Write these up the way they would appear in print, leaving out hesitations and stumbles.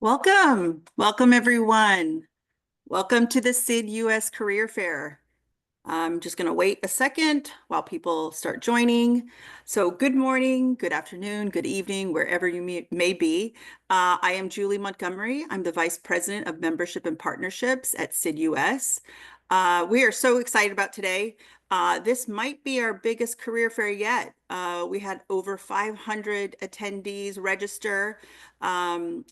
Welcome everyone. Welcome to the SID-US Career Fair. I'm just going to wait a second while people start joining. So good morning, good afternoon, good evening, wherever you may be. I am Julie Montgomery. I'm the Vice President of Membership and Partnerships at SID-US. We are so excited about today. This might be our biggest career fair yet. We had over 500 attendees register, and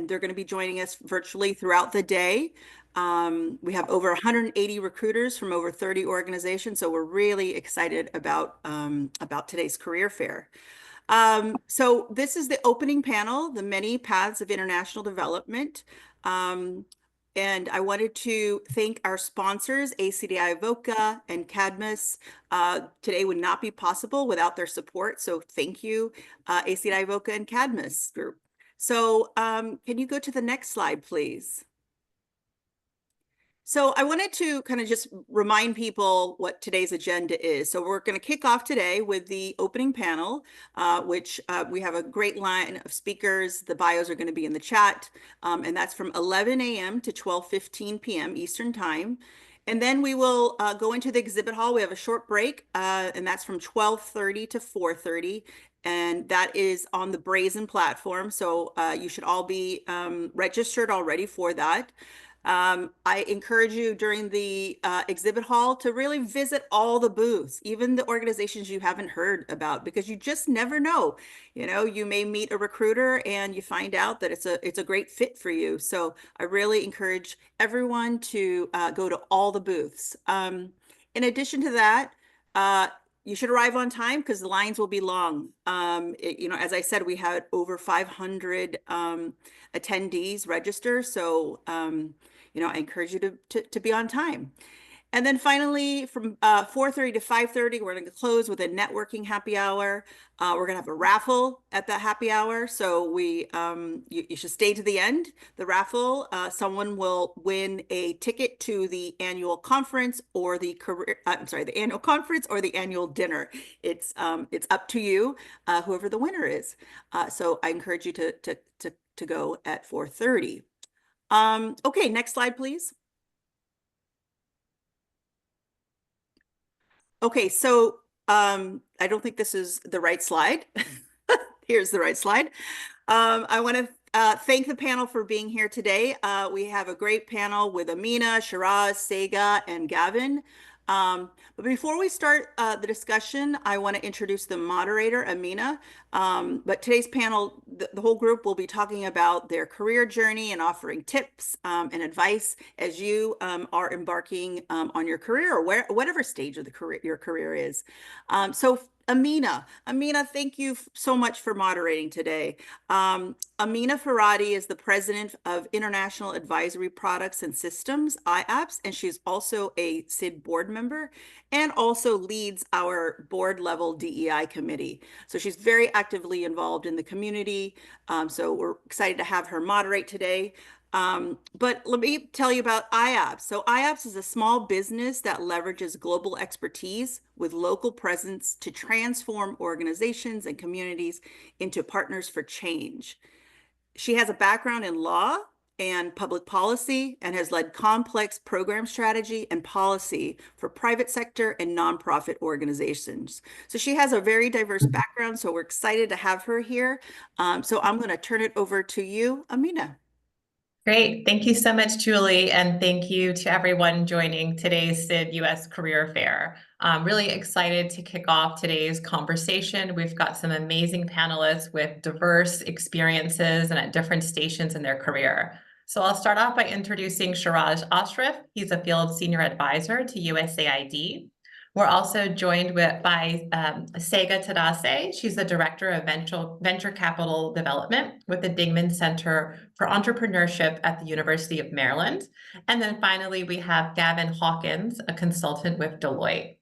they're going to be joining us virtually throughout the day. We have over 180 recruiters from over 30 organizations, so we're really excited about today's career fair. So this is the opening panel, The Many Paths of International Development. And I wanted to thank our sponsors, ACDI-VOCA and CADMAS. Today would not be possible without their support, so thank you, ACDI-VOCA and CADMAS group. So can you go to the next slide, please? So I wanted to kind of just remind people what today's agenda is. So we're going to kick off today with the opening panel, which we have a great line of speakers. The bios are going to be in the chat, and that's from 11 a.m. to 12:15 p.m. Eastern Time. And then we will go into the exhibit hall. We have a short break, and that's from 12:30 to 4:30. And that is on the Brazen platform. So you should all be registered already for that. I encourage you during the exhibit hall to really visit all the booths, even the organizations you haven't heard about, because you just never know. You know, you may meet a recruiter and you find out that it's a great fit for you. So I really encourage everyone to go to all the booths. In addition to that, you should arrive on time because the lines will be long. As I said, we had over 500 attendees register. So, I encourage you to be on time. And then finally, from 4:30 to 5:30, we're going to close with a networking happy hour. We're going to have a raffle at that happy hour. So you should stay to the end. The raffle, someone will win a ticket to the annual conference or the annual conference or the annual dinner. It's up to you, whoever the winner is. So I encourage you to go at 4:30. Okay, next slide, please. Okay, so I don't think this is the right slide. Here's the right slide. I want to thank the panel for being here today. We have a great panel with Amina, Shiraz, Tsega, and Gavin. But before we start the discussion, I want to introduce the moderator, Amina. But today's panel, the whole group will be talking about their career journey and offering tips and advice as you are embarking on your career or whatever stage of your career is. So Amina, thank you so much for moderating today. Amina Ferati is the president of International Advisory Products and Systems, i-APS, and she's also a SID board member and also leads our board level DEI committee. So she's very actively involved in the community. So we're excited to have her moderate today. But let me tell you about i-APS. So i-APS is a small business that leverages global expertise with local presence to transform organizations and communities into partners for change. She has a background in law and public policy and has led complex program strategy and policy for private sector and nonprofit organizations. So she has a very diverse background, so we're excited to have her here. So I'm going to turn it over to you, Amina. Great. Thank you so much, Julie. And thank you to everyone joining today's SID-US Career Fair. I'm really excited to kick off today's conversation. We've got some amazing panelists with diverse experiences and at different stations in their career. So I'll start off by introducing Shiraz Ashraf. He's a field senior advisor to USAID. We're also joined by Tsega Tadesse. She's the Director of Venture Capital Development with the Dingman Center for Entrepreneurship at the University of Maryland. And then finally, we have Gavin Hawkins, a consultant with Deloitte.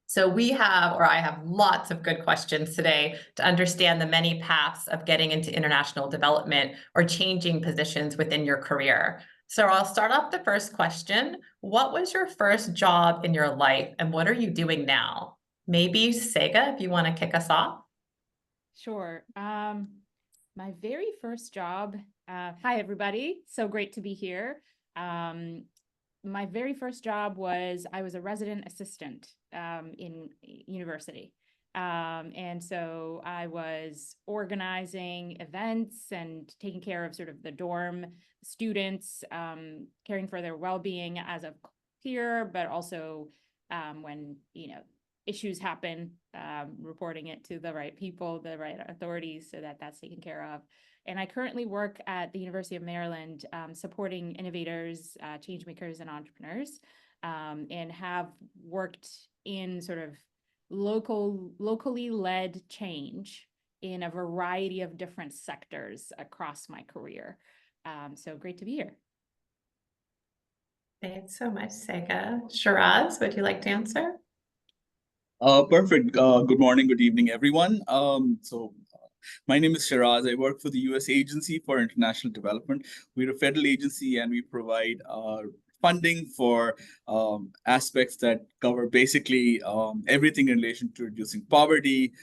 So I have lots of good questions today to understand the many paths of getting into international development or changing positions within your career. So I'll start off the first question. What was your first job in your life and what are you doing now? Maybe Tsega, if you want to kick us off. Sure. My very first job Hi, everybody. So great to be here. My very first job was I was a resident assistant in university. And so I was organizing events and taking care of sort of the dorm students, caring for their well-being as a peer, but also when, issues happen, reporting it to the right people, the right authorities, so that that's taken care of. And I currently work at the University of Maryland, supporting innovators, change makers, and entrepreneurs, and have worked in sort of locally led change in a variety of different sectors across my career. So great to be here. Thanks so much, Tsega. Shiraz, would you like to answer? Perfect. Good morning, good evening, everyone. My name is Shiraz. I work for the U.S. Agency for International Development. We're a federal agency and we provide funding for aspects that cover basically everything in relation to reducing poverty,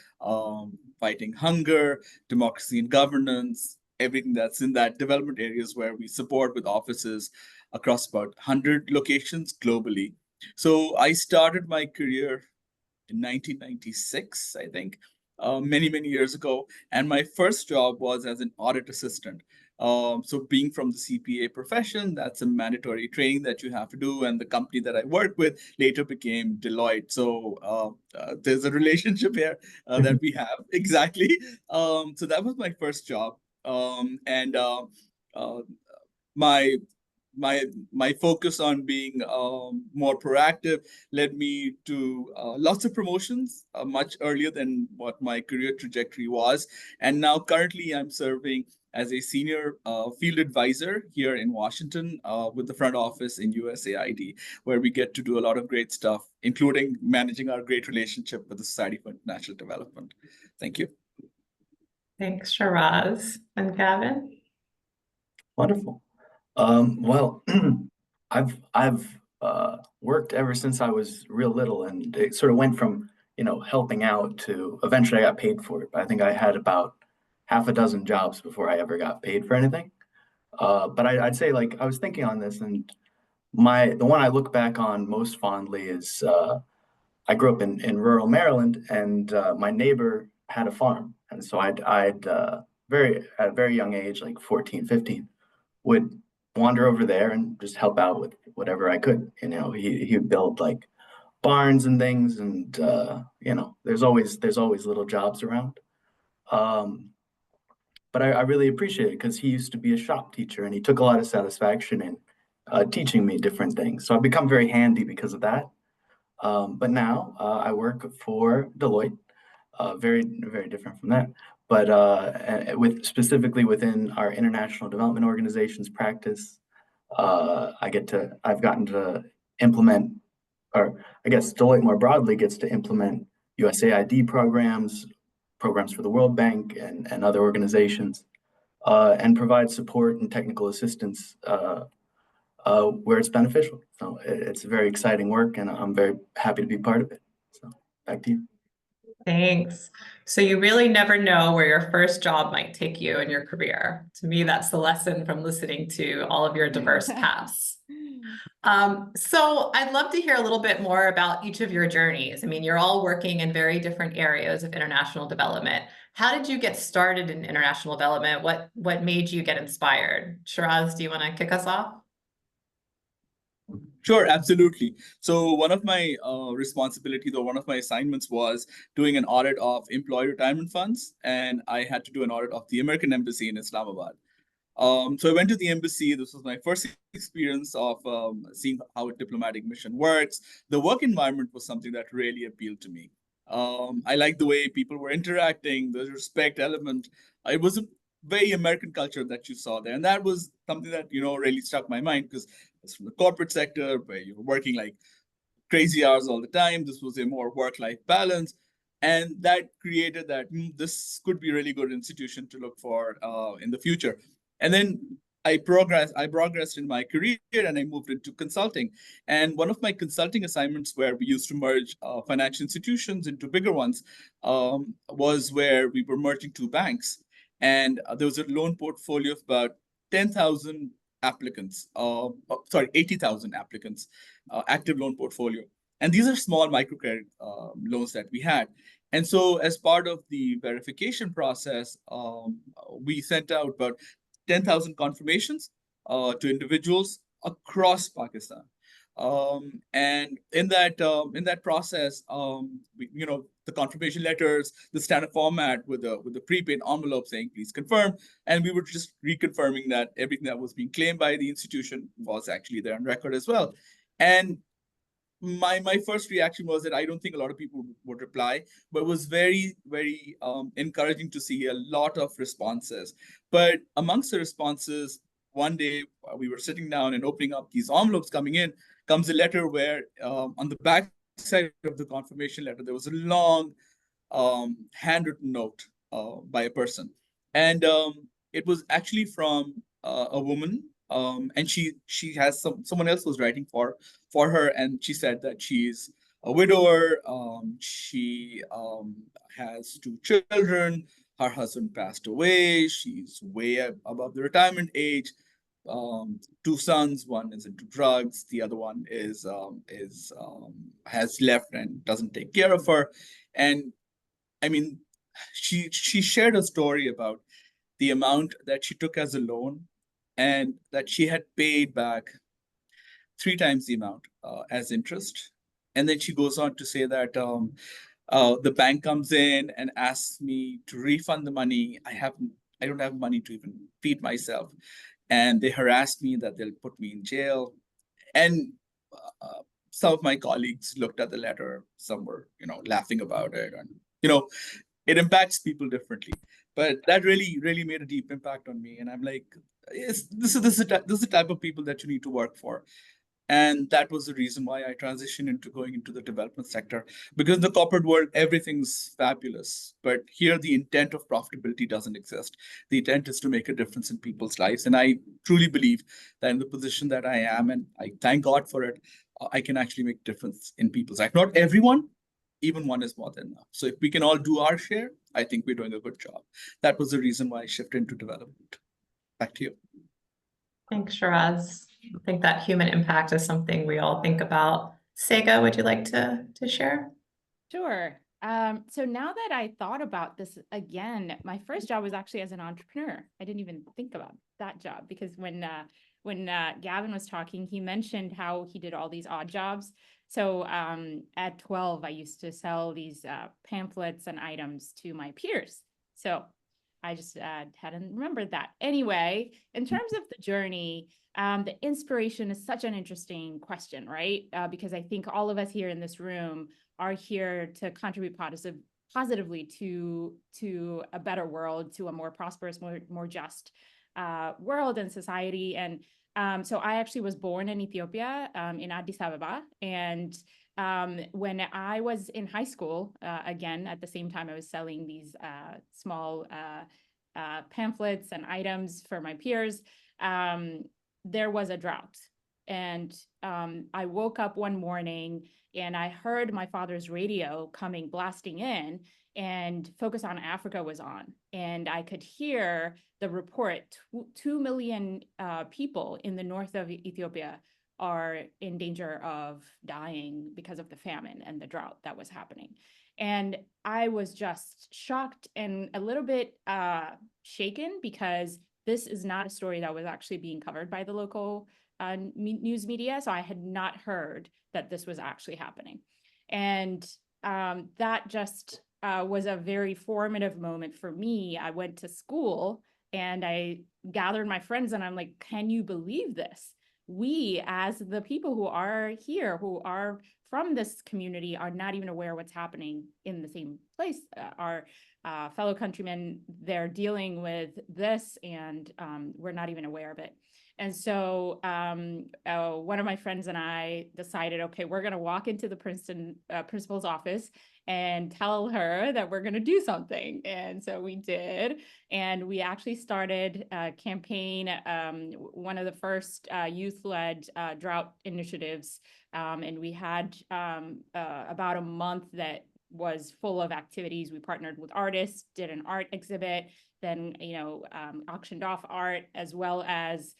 fighting hunger, democracy and governance, everything that's in that development areas where we support with offices across about 100 locations globally. So I started my career in 1996, I think, many, many years ago. And my first job was as an audit assistant. So being from the CPA profession, that's a mandatory training that you have to do. And the company that I worked with later became Deloitte. So there's a relationship here that we have. Exactly. So that was my first job. My my focus on being more proactive led me to lots of promotions much earlier than what my career trajectory was. And now currently I'm serving as a senior field advisor here in Washington with the front office in USAID, where we get to do a lot of great stuff, including managing our great relationship with the Society for International Development. Thank you. Thanks, Shiraz. And Gavin? Wonderful. Well, I've worked ever since I was real little, and it sort of went from helping out to eventually I got paid for it. But I think I had about half a dozen jobs before I ever got paid for anything. But I'd say, like, I was thinking on this, and the one I look back on most fondly is I grew up in rural Maryland, and my neighbor had a farm, and so I'd at a very young age, like 14, 15, would wander over there and just help out with whatever I could. He would build like barns and things, and there's always little jobs around. But I really appreciate it because he used to be a shop teacher, and he took a lot of satisfaction in teaching me different things. So I've become very handy because of that. But now I work for Deloitte, very, very different from that. But specifically within our international development organizations practice, I've gotten to implement, or I guess Deloitte more broadly gets to implement USAID programs for the World Bank and other organizations, and provide support and technical assistance where it's beneficial. So it's very exciting work, and I'm very happy to be part of it. So back to you. Thanks. So you really never know where your first job might take you in your career. To me, that's the lesson from listening to all of your diverse paths. So I'd love to hear a little bit more about each of your journeys. I mean, you're all working in very different areas of international development. How did you get started in international development? What made you get inspired? Shiraz, do you want to kick us off? Sure, absolutely. So one of my responsibilities or one of my assignments was doing an audit of employee retirement funds, and I had to do an audit of the American Embassy in Islamabad. So I went to the embassy. This was my first experience of seeing how a diplomatic mission works. The work environment was something that really appealed to me. I liked the way people were interacting, the respect element. It was a very American culture that you saw there. And that was something that, really struck my mind because it's from the corporate sector where you're working like crazy hours all the time. This was a more work-life balance. And that created that this could be a really good institution to look for in the future. And then I progressed in my career and I moved into consulting. And one of my consulting assignments where we used to merge financial institutions into bigger ones was where we were merging two banks. And there was a loan portfolio of about 10,000 applicants, 80,000 applicants, active loan portfolio. And these are small microcredit loans that we had. And so as part of the verification process, we sent out about 10,000 confirmations to individuals across Pakistan. And in that process, the confirmation letters, the standard format with the prepaid envelope saying please confirm, and we were just reconfirming that everything that was being claimed by the institution was actually there on record as well. And my first reaction was that I don't think a lot of people would reply, but it was very, very encouraging to see a lot of responses. But amongst the responses, one day we were sitting down and opening up these envelopes coming in, comes a letter where on the back side of the confirmation letter, there was a long handwritten note by a person. And it was actually from a woman, and she has someone else was writing for her, and she said that she's a widower. She has 2 children. Her husband passed away. She's way above the retirement age. 2 sons. One is into drugs. The other one has left and doesn't take care of her. And I mean, she shared a story about the amount that she took as a loan, and that she had paid back 3 times the amount as interest. And then she goes on to say that the bank comes in and asks me to refund the money. I don't have money to even feed myself. And they harass me that they'll put me in jail. And some of my colleagues looked at the letter. Some were, laughing about it. And, it impacts people differently. But that really, really made a deep impact on me. And I'm like, this is the type of people that you need to work for. And that was the reason why I transitioned into going into the development sector. Because in the corporate world, everything's fabulous. But here, the intent of profitability doesn't exist. The intent is to make a difference in people's lives. And I truly believe that in the position that I am, and I thank God for it, I can actually make a difference in people's life. Not everyone, even one is more than enough. So if we can all do our share, I think we're doing a good job. That was the reason why I shifted into development. Back to you. Thanks, Shiraz. I think that human impact is something we all think about. Tsega, would you like to share? Sure. So now that I thought about this again, my first job was actually as an entrepreneur. I didn't even think about that job because when Gavin was talking, he mentioned how he did all these odd jobs. So at 12, I used to sell these pamphlets and items to my peers. So I just hadn't remembered that. Anyway, in terms of the journey, the inspiration is such an interesting question, right? Because I think all of us here in this room are here to contribute positively to a better world, to a more prosperous, more just world and society. And so I actually was born in Ethiopia, in Addis Ababa. And when I was in high school, again, at the same time, I was selling these small pamphlets and items for my peers. There was a drought. And I woke up one morning and I heard my father's radio blasting in, and Focus on Africa was on. And I could hear the report, 2 million people in the north of Ethiopia are in danger of dying because of the famine and the drought that was happening. And I was just shocked and a little bit shaken, because this is not a story that was actually being covered by the local news media. So I had not heard that this was actually happening. And that just was a very formative moment for me. I went to school and I gathered my friends and I'm like, can you believe this? We, as the people who are here, who are from this community, are not even aware what's happening in the same place. Our fellow countrymen, they're dealing with this, and we're not even aware of it. And so one of my friends and I decided, okay, we're going to walk into the Princeton principal's office and tell her that we're going to do something. And so we did. And we actually started a campaign, one of the first youth-led drought initiatives. And we had about a month that was full of activities. We partnered with artists, did an art exhibit, then, auctioned off art, as well as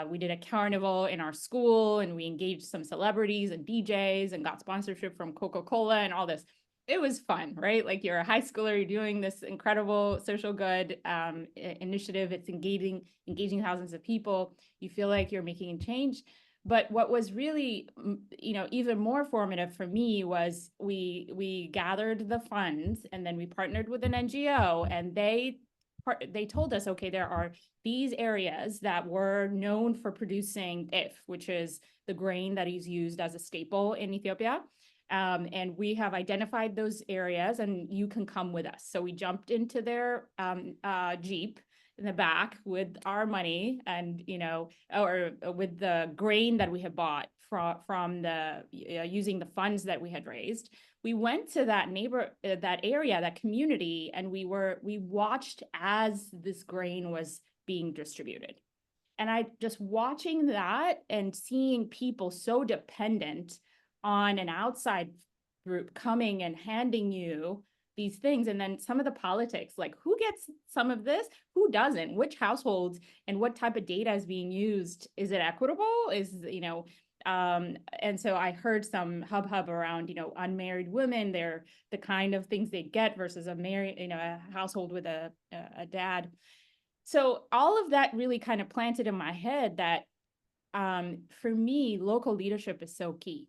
we did a carnival in our school, and we engaged some celebrities and DJs and got sponsorship from Coca-Cola and all this. It was fun, right? Like, you're a high schooler, you're doing this incredible social good initiative. It's engaging thousands of people. You feel like you're making a change. But what was really, even more formative for me was we gathered the funds, and then we partnered with an NGO, and they told us, okay, there are these areas that were known for producing if, which is the grain that is used as a staple in Ethiopia. And we have identified those areas, and you can come with us. So we jumped into their Jeep in the back with our money, and, or with the grain that we had bought from the using the funds that we had raised. We went to that that area, that community, and we watched as this grain was being distributed. And I just watching that and seeing people so dependent on an outside group coming and handing you these things. And then some of the politics, like who gets some of this, who doesn't, which households, and what type of data is being used? Is it equitable? And so I heard some hub around, unmarried women, they're the kind of things they get versus a married, a household with a dad. So all of that really kind of planted in my head that for me, local leadership is so key.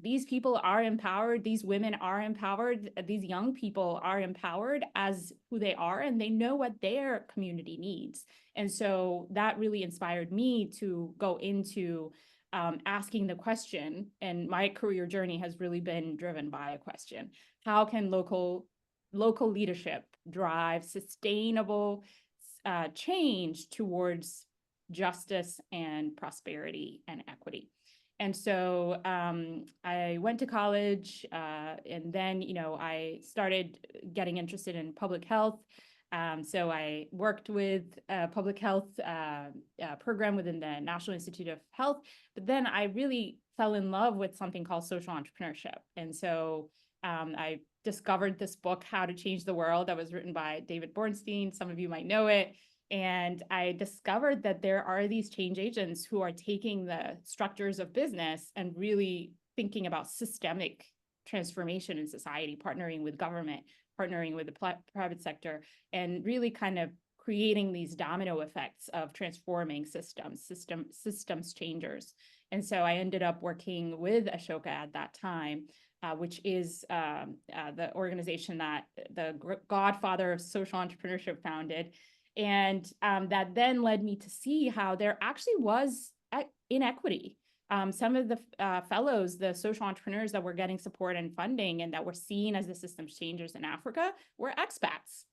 These people are empowered, these women are empowered, these young people are empowered as who they are, and they know what their community needs. And so that really inspired me to go into asking the question, and my career journey has really been driven by a question. How can local leadership drive sustainable change towards justice and prosperity and equity? And so I went to college, and then, I started getting interested in public health. So I worked with a public health program within the National Institute of Health, but then I really fell in love with something called social entrepreneurship. And so I discovered this book, How to Change the World, that was written by David Bornstein. Some of you might know it. And I discovered that there are these change agents who are taking the structures of business and really thinking about systemic transformation in society, partnering with government, partnering with the private sector, and really kind of creating these domino effects of transforming systems changers. And so I ended up working with Ashoka at that time, which is the organization that the godfather of social entrepreneurship founded. And that then led me to see how there actually was inequity. Some of the fellows, the social entrepreneurs that were getting support and funding and that were seen as the systems changers in Africa were expats.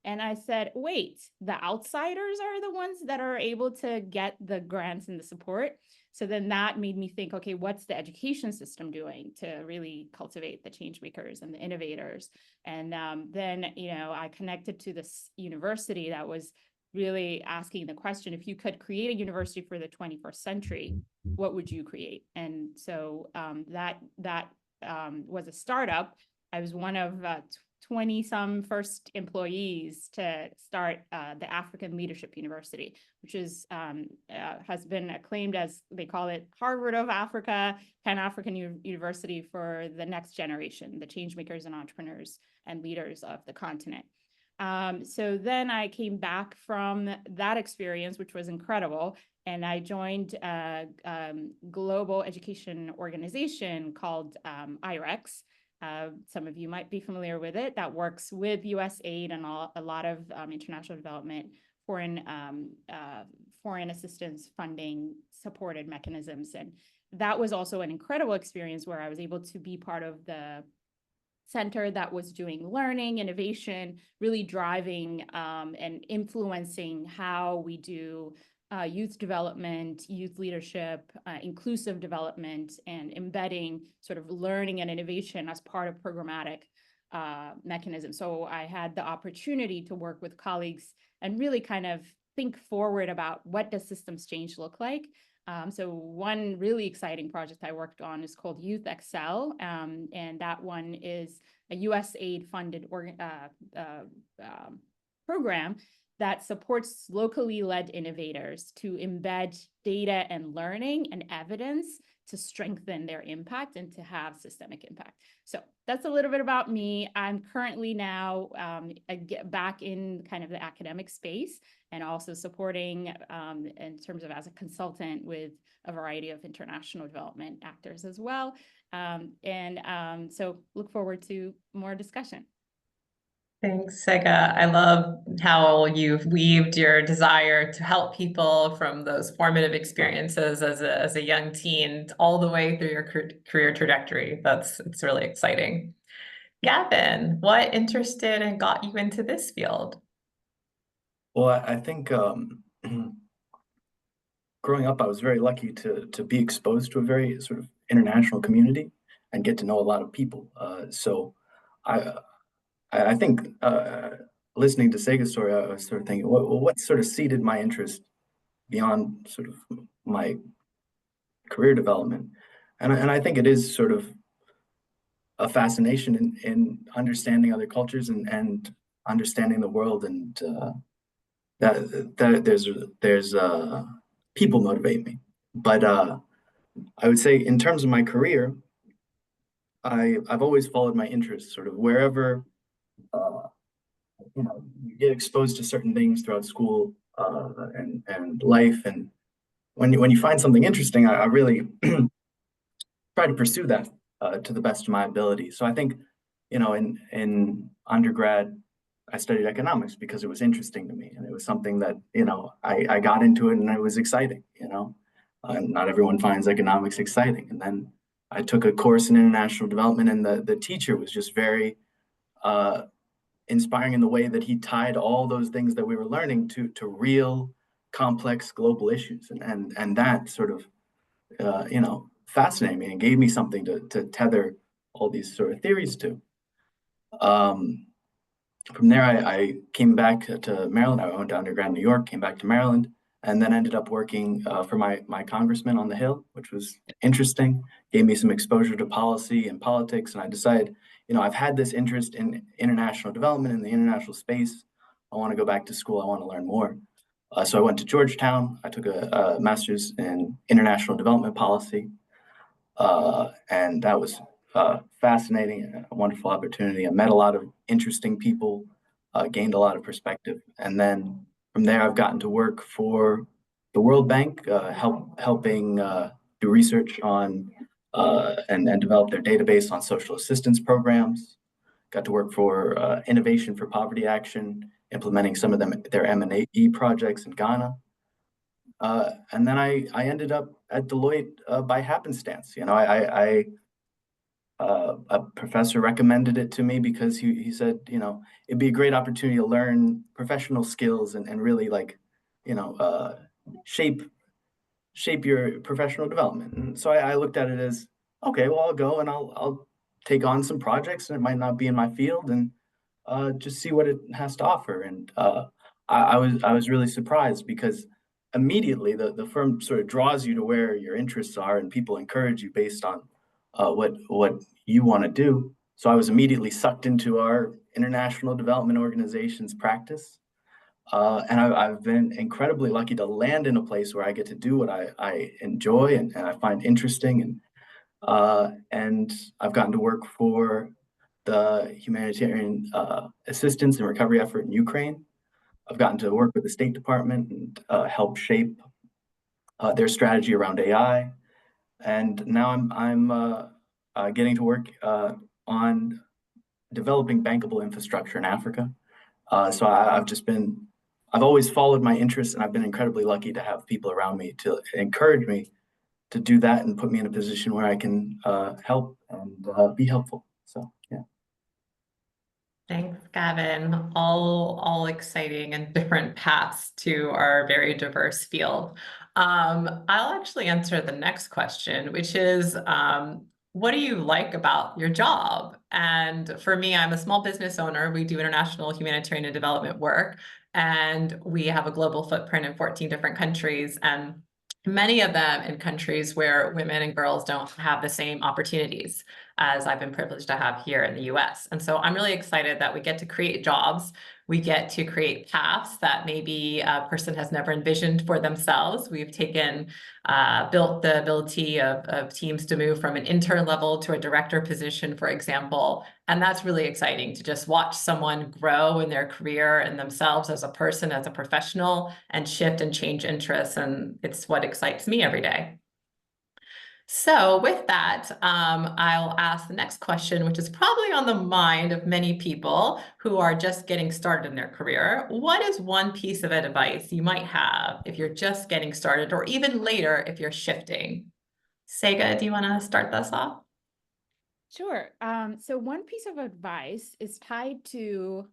And I said, wait, the outsiders are the ones that are able to get the grants and the support. So then that made me think, okay, what's the education system doing to really cultivate the change makers and the innovators? And then, I connected to this university that was really asking the question, if you could create a university for the 21st century, what would you create? And so that was a startup. I was one of 20-some first employees to start the African Leadership University, which is has been acclaimed as, they call it Harvard of Africa, Pan-African University for the next generation, the change makers and entrepreneurs and leaders of the continent. So then I came back from that experience, which was incredible, and I joined a global education organization called i-APS. Some of you might be familiar with it, that works with USAID and a lot of international development, foreign assistance funding supported mechanisms. And that was also an incredible experience where I was able to be part of the center that was doing learning, innovation, really driving and influencing how we do youth development, youth leadership, inclusive development, and embedding sort of learning and innovation as part of programmatic mechanisms. So I had the opportunity to work with colleagues and really kind of think forward about what does systems change look like So one really exciting project I worked on is called Youth Excel, and that one is a USAID funded program that supports locally led innovators to embed data and learning and evidence to strengthen their impact and to have systemic impact. So that's a little bit about me. I'm currently now back in kind of the academic space and also supporting in terms of as a consultant with a variety of international development actors as well. So look forward to more discussion. Thanks, Tsega. I love how you've weaved your desire to help people from those formative experiences as a young teen all the way through your career trajectory. It's really exciting. Gavin, what interested and got you into this field? Well, I think growing up, I was very lucky to be exposed to a very sort of international community and get to know a lot of people. So I think listening to Tsega's story, I was sort of thinking, what sort of seeded my interest beyond sort of my career development? And I think it is sort of a fascination in understanding other cultures and understanding the world, and that there's people motivate me. But I would say in terms of my career, I've always followed my interests, sort of wherever you get exposed to certain things throughout school and life, and when you find something interesting, I really try to pursue that to the best of my ability. So I think, in undergrad, I studied economics because it was interesting to me, and it was something that I got into it, and it was exciting. Not everyone finds economics exciting, and then I took a course in international development, and the teacher was just very inspiring in the way that he tied all those things that we were learning to real complex global issues, and that sort of fascinated me and gave me something to tether all these sort of theories to. From there, I came back to Maryland. I went to undergrad in New York, came back to Maryland, and then ended up working for my congressman on the Hill, which was interesting, gave me some exposure to policy and politics. And I decided, I've had this interest in international development in the international space. I want to go back to school. I want to learn more. So I went to Georgetown. I took a master's in international development policy. And that was fascinating, a wonderful opportunity. I met a lot of interesting people, gained a lot of perspective. And then from there, I've gotten to work for the World Bank, helping do research on and develop their database on social assistance programs. Got to work for Innovation for Poverty Action, implementing some of their M&E projects in Ghana. And then I ended up at Deloitte by happenstance. A professor recommended it to me because he said, it'd be a great opportunity to learn professional skills and really shape your professional development. And so I looked at it as, okay, well, I'll go and I'll take on some projects, and it might not be in my field, and just see what it has to offer. And I was really surprised because immediately the firm sort of draws you to where your interests are, and people encourage you based on what you want to do. So I was immediately sucked into our international development organization's practice. And I've been incredibly lucky to land in a place where I get to do what I enjoy and I find interesting. And I've gotten to work for the humanitarian assistance and recovery effort in Ukraine. I've gotten to work with the State Department and help shape their strategy around AI. And now I'm getting to work on developing bankable infrastructure in Africa. So I've always followed my interests, and I've been incredibly lucky to have people around me to encourage me to do that and put me in a position where I can help and be helpful. So, yeah. Thanks, Gavin. All exciting and different paths to our very diverse field. I'll actually answer the next question, which is, what do you like about your job? And for me, I'm a small business owner. We do international humanitarian and development work, and we have a global footprint in 14 different countries. And many of them in countries where women and girls don't have the same opportunities as I've been privileged to have here in the US. And so I'm really excited that we get to create jobs. We get to create paths that maybe a person has never envisioned for themselves. We've built the ability of teams to move from an intern level to a director position, for example. And that's really exciting to just watch someone grow in their career and themselves as a person, as a professional, and shift and change interests. And it's what excites me every day. So with that, I'll ask the next question, which is probably on the mind of many people who are just getting started in their career. What is one piece of advice you might have if you're just getting started, or even later if you're shifting? Tsega, do you want to start this off? Sure. So one piece of advice is tied to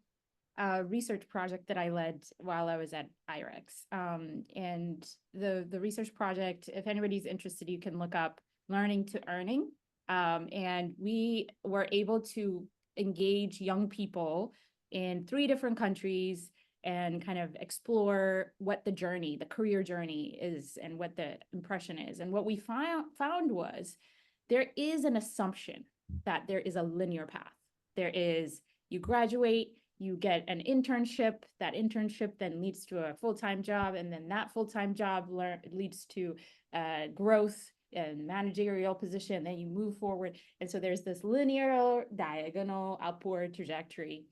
a research project that I led while I was at IREX. And the research project, if anybody's interested, you can look up Learning to Earning. And we were able to engage young people in 3 different countries and kind of explore what the journey, the career journey is, and what the impression is. And what we found was there is an assumption that there is a linear path. There is, you graduate, you get an internship, that internship then leads to a full-time job, and then that full-time job leads to growth and managerial position, then you move forward. And so there's this linear, diagonal, upward trajectory.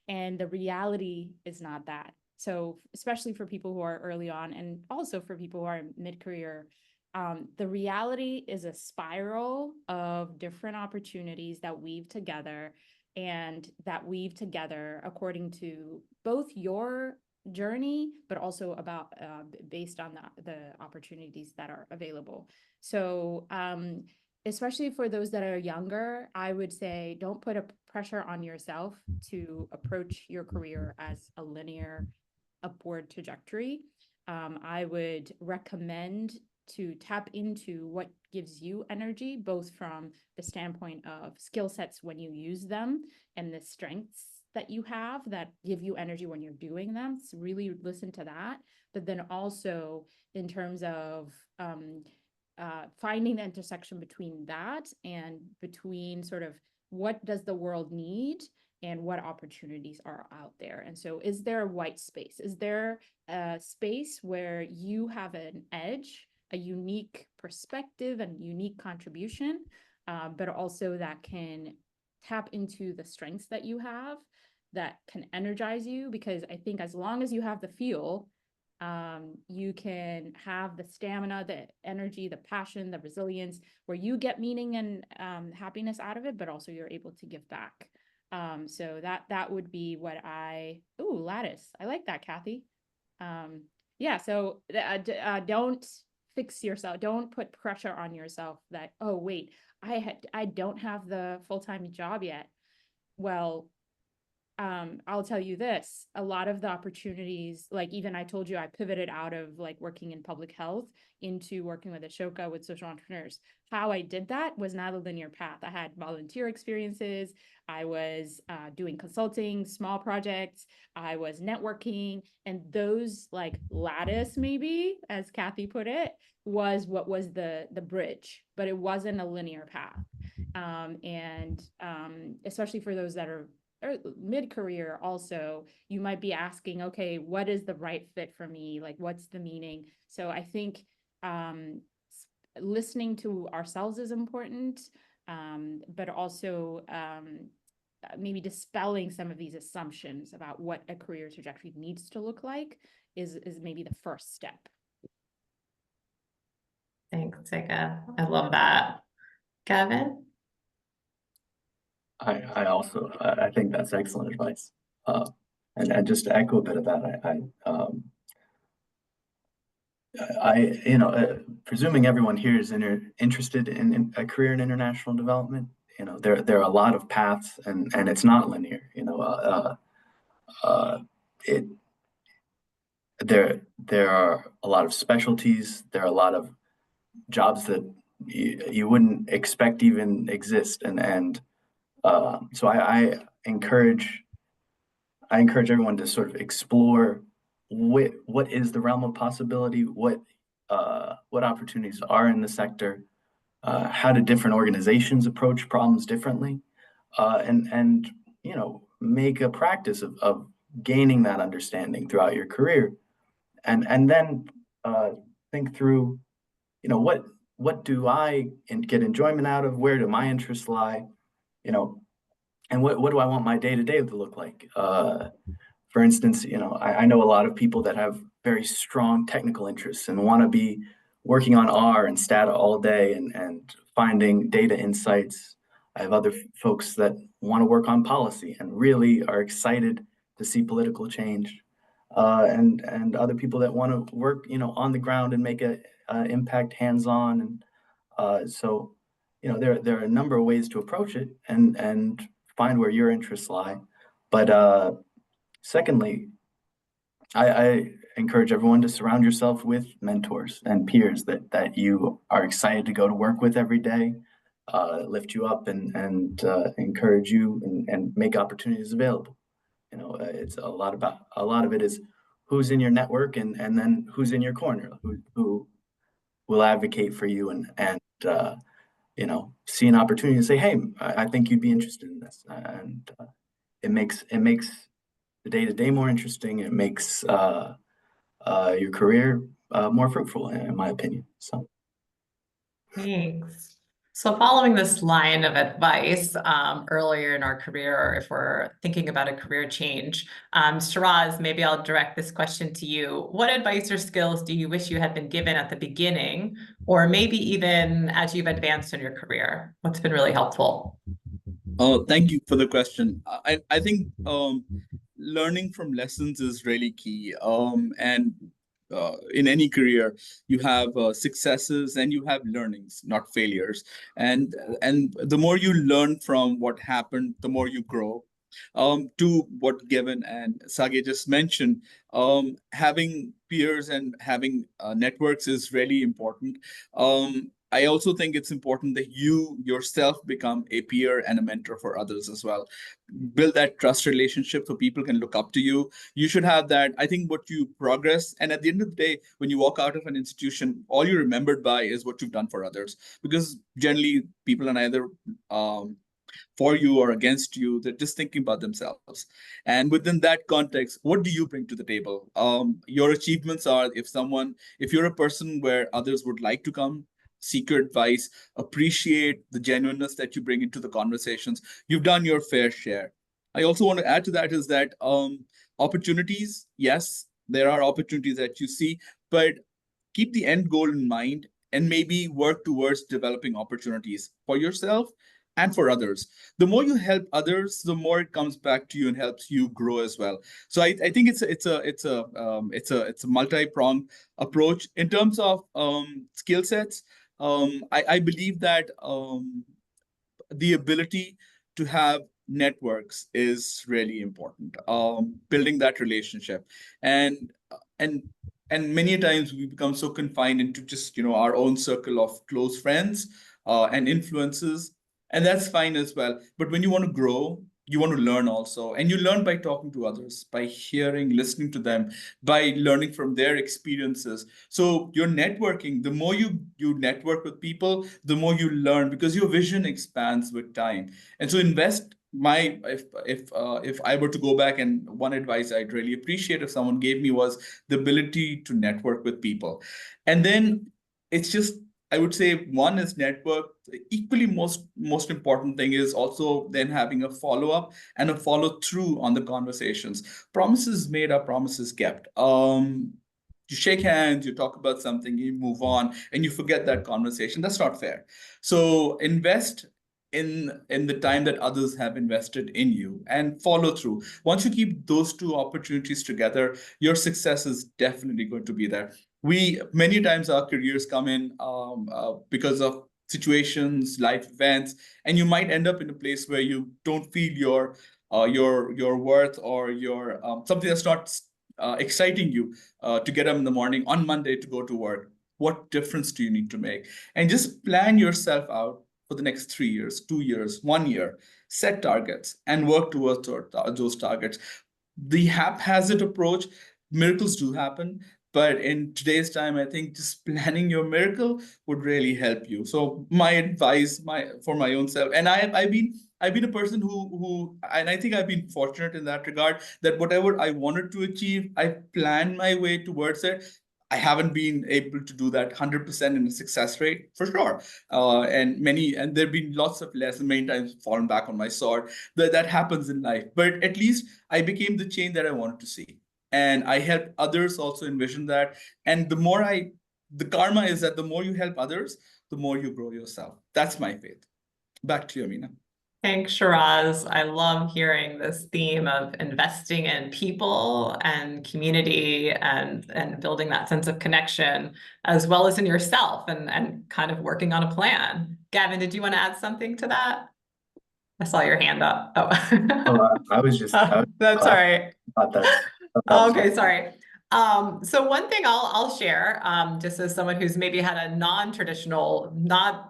And the reality is not that. So especially for people who are early on, and also for people who are mid-career, the reality is a spiral of different opportunities that weave together, and that weave together according to both your journey, but also about based on the opportunities that are available. So especially for those that are younger, I would say don't put a pressure on yourself to approach your career as a linear upward trajectory. I would recommend to tap into what gives you energy, both from the standpoint of skill sets when you use them and the strengths that you have that give you energy when you're doing them. So really listen to that. But then also in terms of finding the intersection between that and between sort of what does the world need and what opportunities are out there. And so is there a white space? Is there a space where you have an edge, a unique perspective and unique contribution, but also that can tap into the strengths that you have that can energize you? Because I think as long as you have the fuel, you can have the stamina, the energy, the passion, the resilience, where you get meaning and happiness out of it, but also you're able to give back. So that would be what lattice. I like that, Kathy. Yeah, so don't fix yourself. Don't put pressure on yourself that, oh, wait, I don't have the full-time job yet. Well, I'll tell you this, a lot of the opportunities, like even I told you, I pivoted out of like working in public health into working with Ashoka with social entrepreneurs. How I did that was not a linear path. I had volunteer experiences. I was doing consulting, small projects. I was networking, and those like lattice, maybe, as Kathy put it, was what was the bridge, but it wasn't a linear path. And especially for those that are mid-career also, you might be asking, okay, what is the right fit for me? Like, what's the meaning? So I think listening to ourselves is important, but also maybe dispelling some of these assumptions about what a career trajectory needs to look like is maybe the first step. Thanks, Tsega. I love that. Gavin? I think that's excellent advice. And just to echo a bit of that, presuming everyone here is interested in a career in international development, there are a lot of paths, and it's not linear. There are a lot of specialties. There are a lot of jobs that you wouldn't expect even exist, and so I encourage everyone to sort of explore what is the realm of possibility, what what opportunities are in the sector, how do different organizations approach problems differently, and make a practice of gaining that understanding throughout your career, and then think through, what do I get enjoyment out of? Where do my interests lie? And what do I want my day-to-day to look like? For instance, I know a lot of people that have very strong technical interests and want to be working on R and Stata all day and finding data insights. I have other folks that want to work on policy and really are excited to see political change. And other people that want to work, on the ground and make a impact hands-on. And so, there are a number of ways to approach it and find where your interests lie. But secondly, I encourage everyone to surround yourself with mentors and peers that you are excited to go to work with every day, lift you up and encourage you and make opportunities available. It's a lot of it is who's in your network and then who's in your corner, who will advocate for you and see an opportunity and say, hey, I think you'd be interested in this. And it makes the day-to-day more interesting. It makes your career more fruitful, in my opinion. So Thanks. So following this line of advice earlier in our career, or if we're thinking about a career change, Shiraz, maybe I'll direct this question to you. What advice or skills do you wish you had been given at the beginning, or maybe even as you've advanced in your career? What's been really helpful? Oh, thank you for the question. I think learning from lessons is really key. And in any career, you have successes and you have learnings, not failures. And the more you learn from what happened, the more you grow. To what Gavin and Tsega just mentioned, having peers and having networks is really important. I also think it's important that you yourself become a peer and a mentor for others as well. Build that trust relationship so people can look up to you. You should have that. I think what you progress, and at the end of the day, when you walk out of an institution, all you're remembered by is what you've done for others. Because generally, people are either for you or against you. They're just thinking about themselves. And within that context, what do you bring to the table? Your achievements are, if you're a person where others would like to come, seek your advice, appreciate the genuineness that you bring into the conversations, you've done your fair share. I also want to add to that is that opportunities, yes, there are opportunities that you see, but keep the end goal in mind and maybe work towards developing opportunities for yourself and for others. The more you help others, the more it comes back to you and helps you grow as well. So I think it's a multi-pronged approach in terms of skill sets. I believe that the ability to have networks is really important. Building that relationship, and many times we become so confined into just our own circle of close friends and influences, and that's fine as well. But when you want to grow, you want to learn also, and you learn by talking to others, by hearing, listening to them, by learning from their experiences. So you're networking. The more you network with people, the more you learn, because your vision expands with time. And so invest. If I were to go back, and one advice I'd really appreciate if someone gave me was the ability to network with people. And then it's just, I would say, one is network. The equally most important thing is also then having a follow-up and a follow-through on the conversations. Promises made are promises kept. You shake hands, you talk about something, you move on, and you forget that conversation. That's not fair. So invest in the time that others have invested in you and follow through. Once you keep those two opportunities together, your success is definitely going to be there. Many times our careers come in because of situations, life events, and you might end up in a place where you don't feel your worth, or your something that's not exciting you to get up in the morning on Monday to go to work. What difference do you need to make? And just plan yourself out for the next 3 years, 2 years, 1 year. Set targets and work towards those targets. The haphazard approach, miracles do happen, But in today's time, I think just planning your miracle would really help you. So my advice, for my own self, and I've been a person who, and I think I've been fortunate in that regard, that whatever I wanted to achieve, I planned my way towards it. I haven't been able to do that 100% in a success rate, for sure. And there've been lots of lessons, many times fallen back on my sword. That happens in life. But at least I became the change that I wanted to see. And I helped others also envision that. And the karma is that the more you help others, the more you grow yourself. That's my faith. Back to you, Amina. Thanks, Shiraz. I love hearing this theme of investing in people and community and building that sense of connection, as well as in yourself and kind of working on a plan. Gavin, did you want to add something to that? I saw your hand up. Oh, I was just. That's all right. Okay, Fine. sorry. So one thing I'll share, just as someone who's maybe had a non-traditional,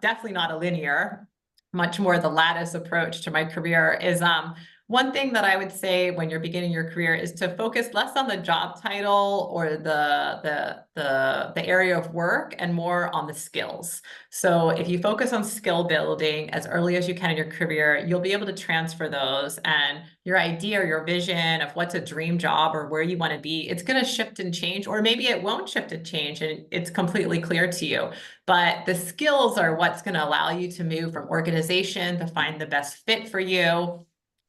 definitely not a linear, much more the lattice approach to my career, is one thing that I would say when you're beginning your career is to focus less on the job title or the area of work and more on the skills. So if you focus on skill building as early as you can in your career, you'll be able to transfer those, and your idea or your vision of what's a dream job or where you want to be, it's going to shift and change, or maybe it won't shift and change and it's completely clear to you. But the skills are what's going to allow you to move from organization to find the best fit for you,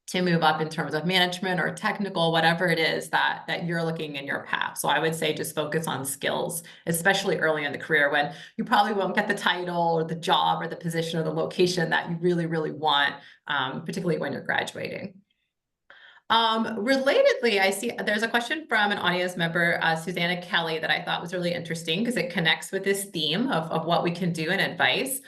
to move up in terms of management or technical, whatever it is that you're looking in your path. So I would say just focus on skills, especially early in the career when you probably won't get the title or the job or the position or the location that you really, really want, particularly when you're graduating. Relatedly, I see there's a question from an audience member, Susanna Kelly, that I thought was really interesting because it connects with this theme of what we can do in advice.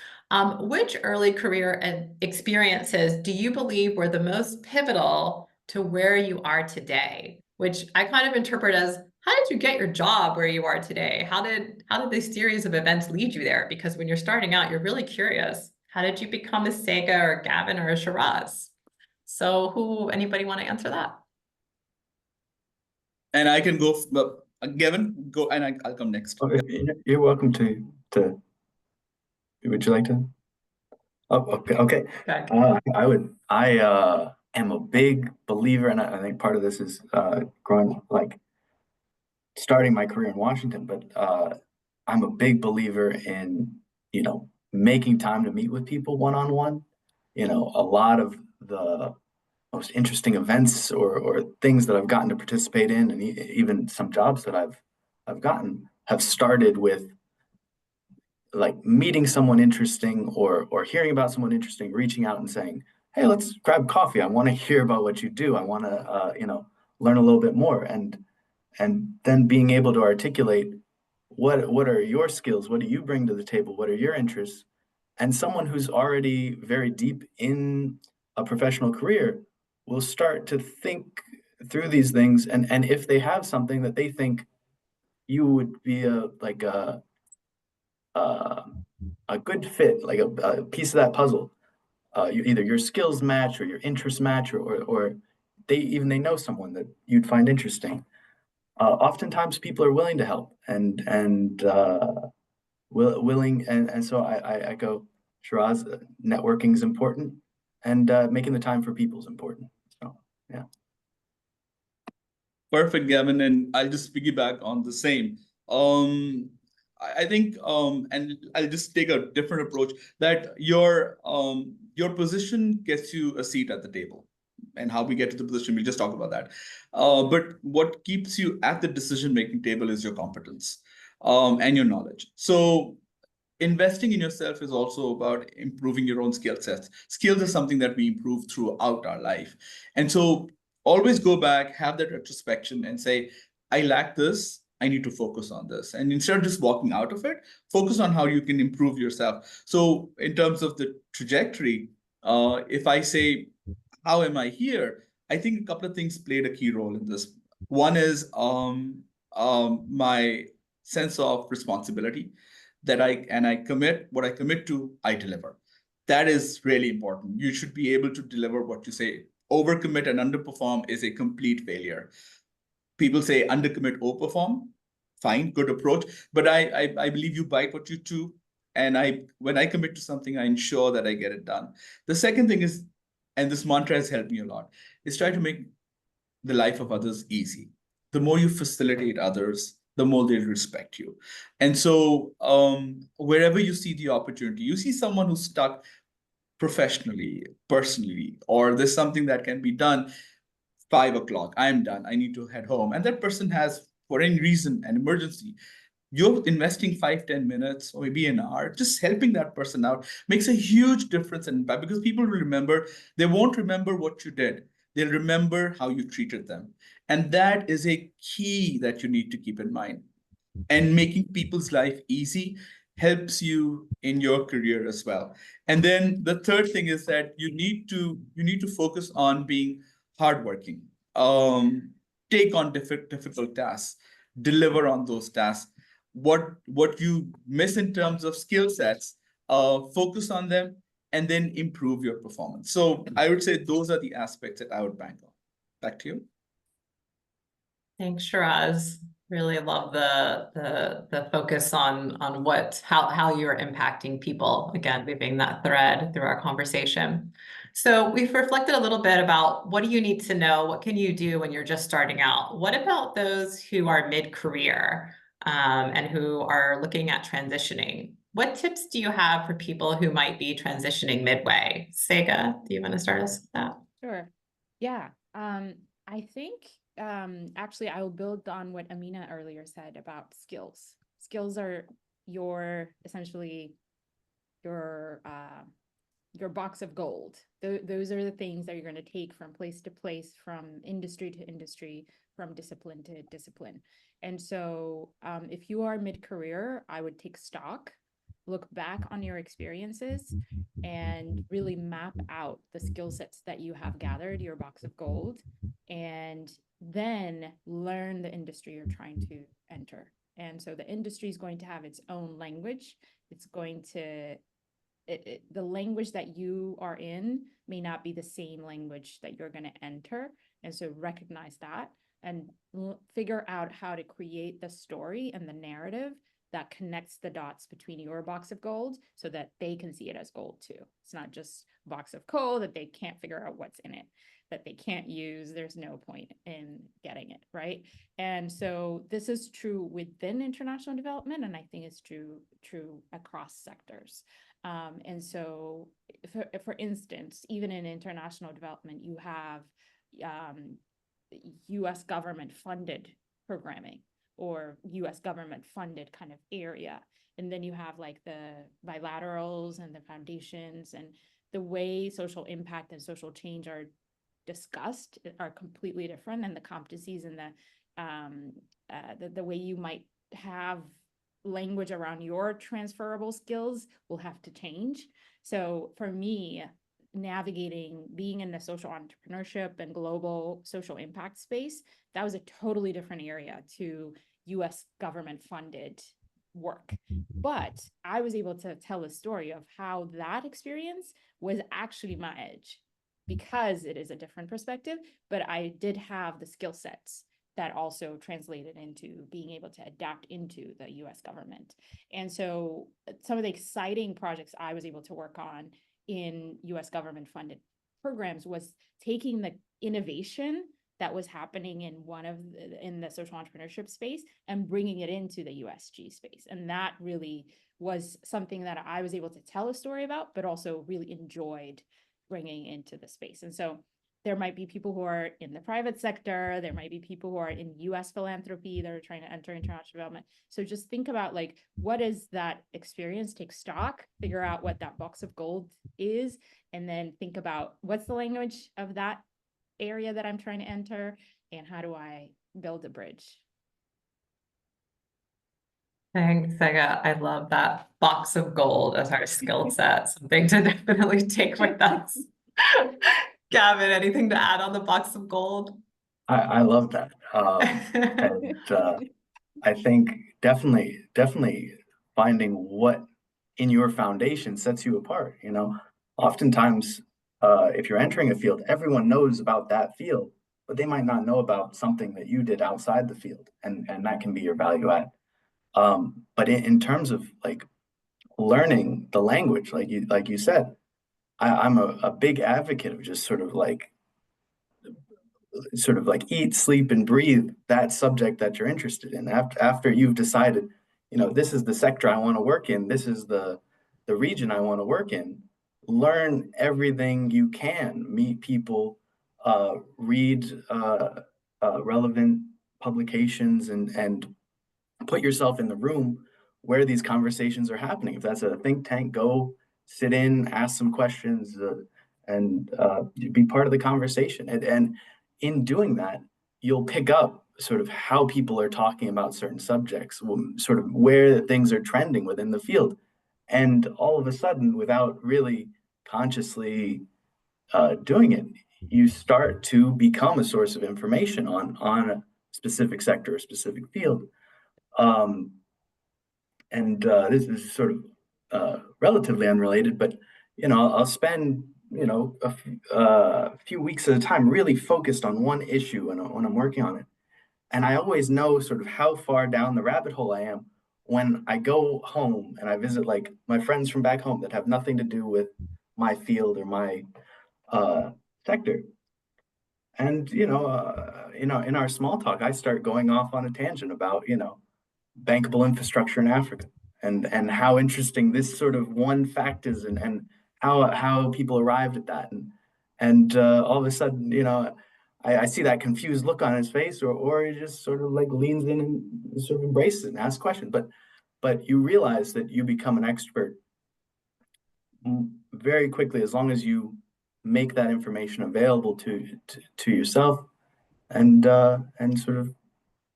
Which early career experiences do you believe were the most pivotal to where you are today? Which I kind of interpret as, how did you get your job where you are today? How did this series of events lead you there? Because when you're starting out, you're really curious. How did you become a Tsega or a Gavin or a Shiraz? So anybody want to answer that? And I can go, Gavin, go, and I'll come next. Oh, you're welcome to. Would you like to? Oh, okay. I am a big believer, and I think part of this is starting my career in Washington, but I'm a big believer in, making time to meet with people one-on-one. A lot of the most interesting events or things that I've gotten to participate in, and even some jobs that I've gotten, have started with like meeting someone interesting or hearing about someone interesting, reaching out and saying, hey, let's grab coffee. I want to hear about what you do. I want to, learn a little bit more. And then being able to articulate what are your skills? What do you bring to the table? What are your interests? And someone who's already very deep in a professional career will start to think through these things. And if they have something that they think you would be a good fit, like a piece of that puzzle, either your skills match or your interests match, or they know someone that you'd find interesting. Oftentimes people are willing to help and willing. And so I go, Shiraz, networking is important, and making the time for people is important. So, yeah. Perfect, Gavin. And I'll just piggyback on the same. I think, and I'll just take a different approach, that your position gets you a seat at the table. And how we get to the position, we'll just talk about that. But what keeps you at the decision-making table is your competence and your knowledge. So investing in yourself is also about improving your own skill sets. Skills is something that we improve throughout our life. And so always go back, have that retrospection and say, I lack this, I need to focus on this. And instead of just walking out of it, focus on how you can improve yourself. So in terms of the trajectory, if I say, how am I here? I think a couple of things played a key role in this. One is my sense of responsibility, that I commit, what I commit to, I deliver. That is really important. You should be able to deliver what you say. Overcommit and underperform is a complete failure. People say undercommit, overperform. fine, good approach. But I believe you bite what you chew. And when I commit to something, I ensure that I get it done. The second thing is, and this mantra has helped me a lot, is try to make the life of others easy. The more you facilitate others, the more they respect you. And so wherever you see the opportunity, you see someone who's stuck professionally, personally, or there's something that can be done, 5 o'clock, I'm done, I need to head home. And that person has, for any reason, an emergency. You're investing 5-10 minutes or maybe an hour, just helping that person out makes a huge difference in impact, because people will remember, they won't remember what you did. They'll remember how you treated them. And that is a key that you need to keep in mind. And making people's life easy helps you in your career as well. And then the third thing is that you need to focus on being hardworking. Take on difficult tasks, deliver on those tasks. What you miss in terms of skill sets, focus on them, and then improve your performance. So I would say those are the aspects that I would bank on. Back to you. Thanks, Shiraz. Really love the focus on how you're impacting people. Again, weaving that thread through our conversation. So we've reflected a little bit about what do you need to know, what can you do when you're just starting out? What about those who are mid-career and who are looking at transitioning? What tips do you have for people who might be transitioning midway? Tsega, do you want to start us with that? Sure. Yeah. I think actually I will build on what Amina earlier said about skills. Skills are essentially your box of gold. Those are the things that you're going to take from place to place, from industry to industry, from discipline to discipline. And so if you are mid-career, I would take stock, look back on your experiences, and really map out the skill sets that you have gathered, your box of gold, and then learn the industry you're trying to enter. And so the industry is going to have its own language. It's going to, the language that you are in may not be the same language that you're going to enter. And so recognize that and figure out how to create the story and the narrative that connects the dots between your box of gold so that they can see it as gold too. It's not just a box of coal that they can't figure out what's in it, that they can't use. There's no point in getting it, right? And so this is true within international development, and I think it's true across sectors. And so, for instance, even in international development, you have U.S. government funded programming or U.S. government funded kind of area. And then you have like the bilaterals and the foundations, and the way social impact and social change are discussed are completely different, and the competencies and the way you might have language around your transferable skills will have to change. So for me, navigating being in the social entrepreneurship and global social impact space, that was a totally different area to US government funded work. But I was able to tell a story of how that experience was actually my edge, because it is a different perspective, but I did have the skill sets that also translated into being able to adapt into the US government. And so some of the exciting projects I was able to work on in US government funded programs was taking the innovation that was happening in the social entrepreneurship space and bringing it into the USG space. And that really was something that I was able to tell a story about, but also really enjoyed bringing into the space. And so there might be people who are in the private sector, there might be people who are in US philanthropy that are trying to enter international development. So just think about like, what is that experience? Take stock, figure out what that box of gold is, and then think about what's the language of that area that I'm trying to enter, and how do I build a bridge? Thanks, Tsega. I love that box of gold as our skill set, something to definitely take with us. Gavin, anything to add on the box of gold? I love that. And I think definitely finding what in your foundation sets you apart. Oftentimes, if you're entering a field, everyone knows about that field, but they might not know about something that you did outside the field, and that can be your value add. But in terms of like learning the language, like you said, I'm a big advocate of just sort of like eat, sleep, and breathe that subject that you're interested in. After you've decided, this is the sector I want to work in, this is the region I want to work in, learn everything you can, meet people, read relevant publications, and put yourself in the room where these conversations are happening. If that's a think tank, go sit in, ask some questions, and be part of the conversation. And in doing that, you'll pick up sort of how people are talking about certain subjects, sort of where things are trending within the field. And all of a sudden, without really consciously doing it, you start to become a source of information on a specific sector, a specific field. This is sort of relatively unrelated, but I'll spend a few weeks at a time really focused on one issue when I'm working on it, and I always know sort of how far down the rabbit hole I am when I go home and I visit like my friends from back home that have nothing to do with my field or my sector. And in our small talk, I start going off on a tangent about bankable infrastructure in Africa, and how interesting this sort of one fact is, and how people arrived at that, and all of a sudden, I see that confused look on his face, or he just sort of like leans in and sort of embraces it and asks questions. But you realize that you become an expert very quickly as long as you make that information available to yourself, and sort of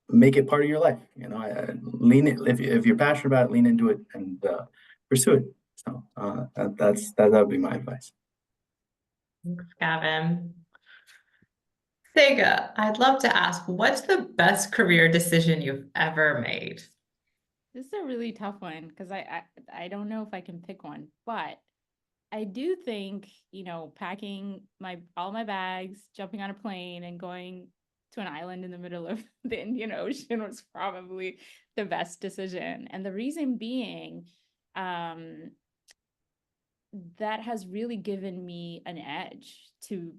make it part of your life. Lean it, if you're passionate about it, lean into it and pursue it. So that would be my advice. Thanks, Gavin. Tsega, I'd love to ask, what's the best career decision you've ever made? This is a really tough one because I don't know if I can pick one, but I do think, packing all my bags, jumping on a plane and going to an island in the middle of the Indian Ocean was probably the best decision. And the reason being, that has really given me an edge to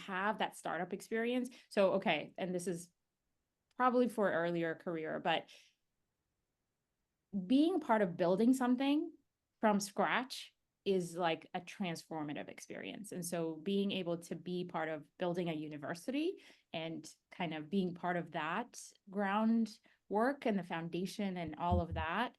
have that startup experience. So, okay, and this is probably for earlier career, but being part of building something from scratch is like a transformative experience. And so being able to be part of building a university and kind of being part of that groundwork and the foundation and all of that,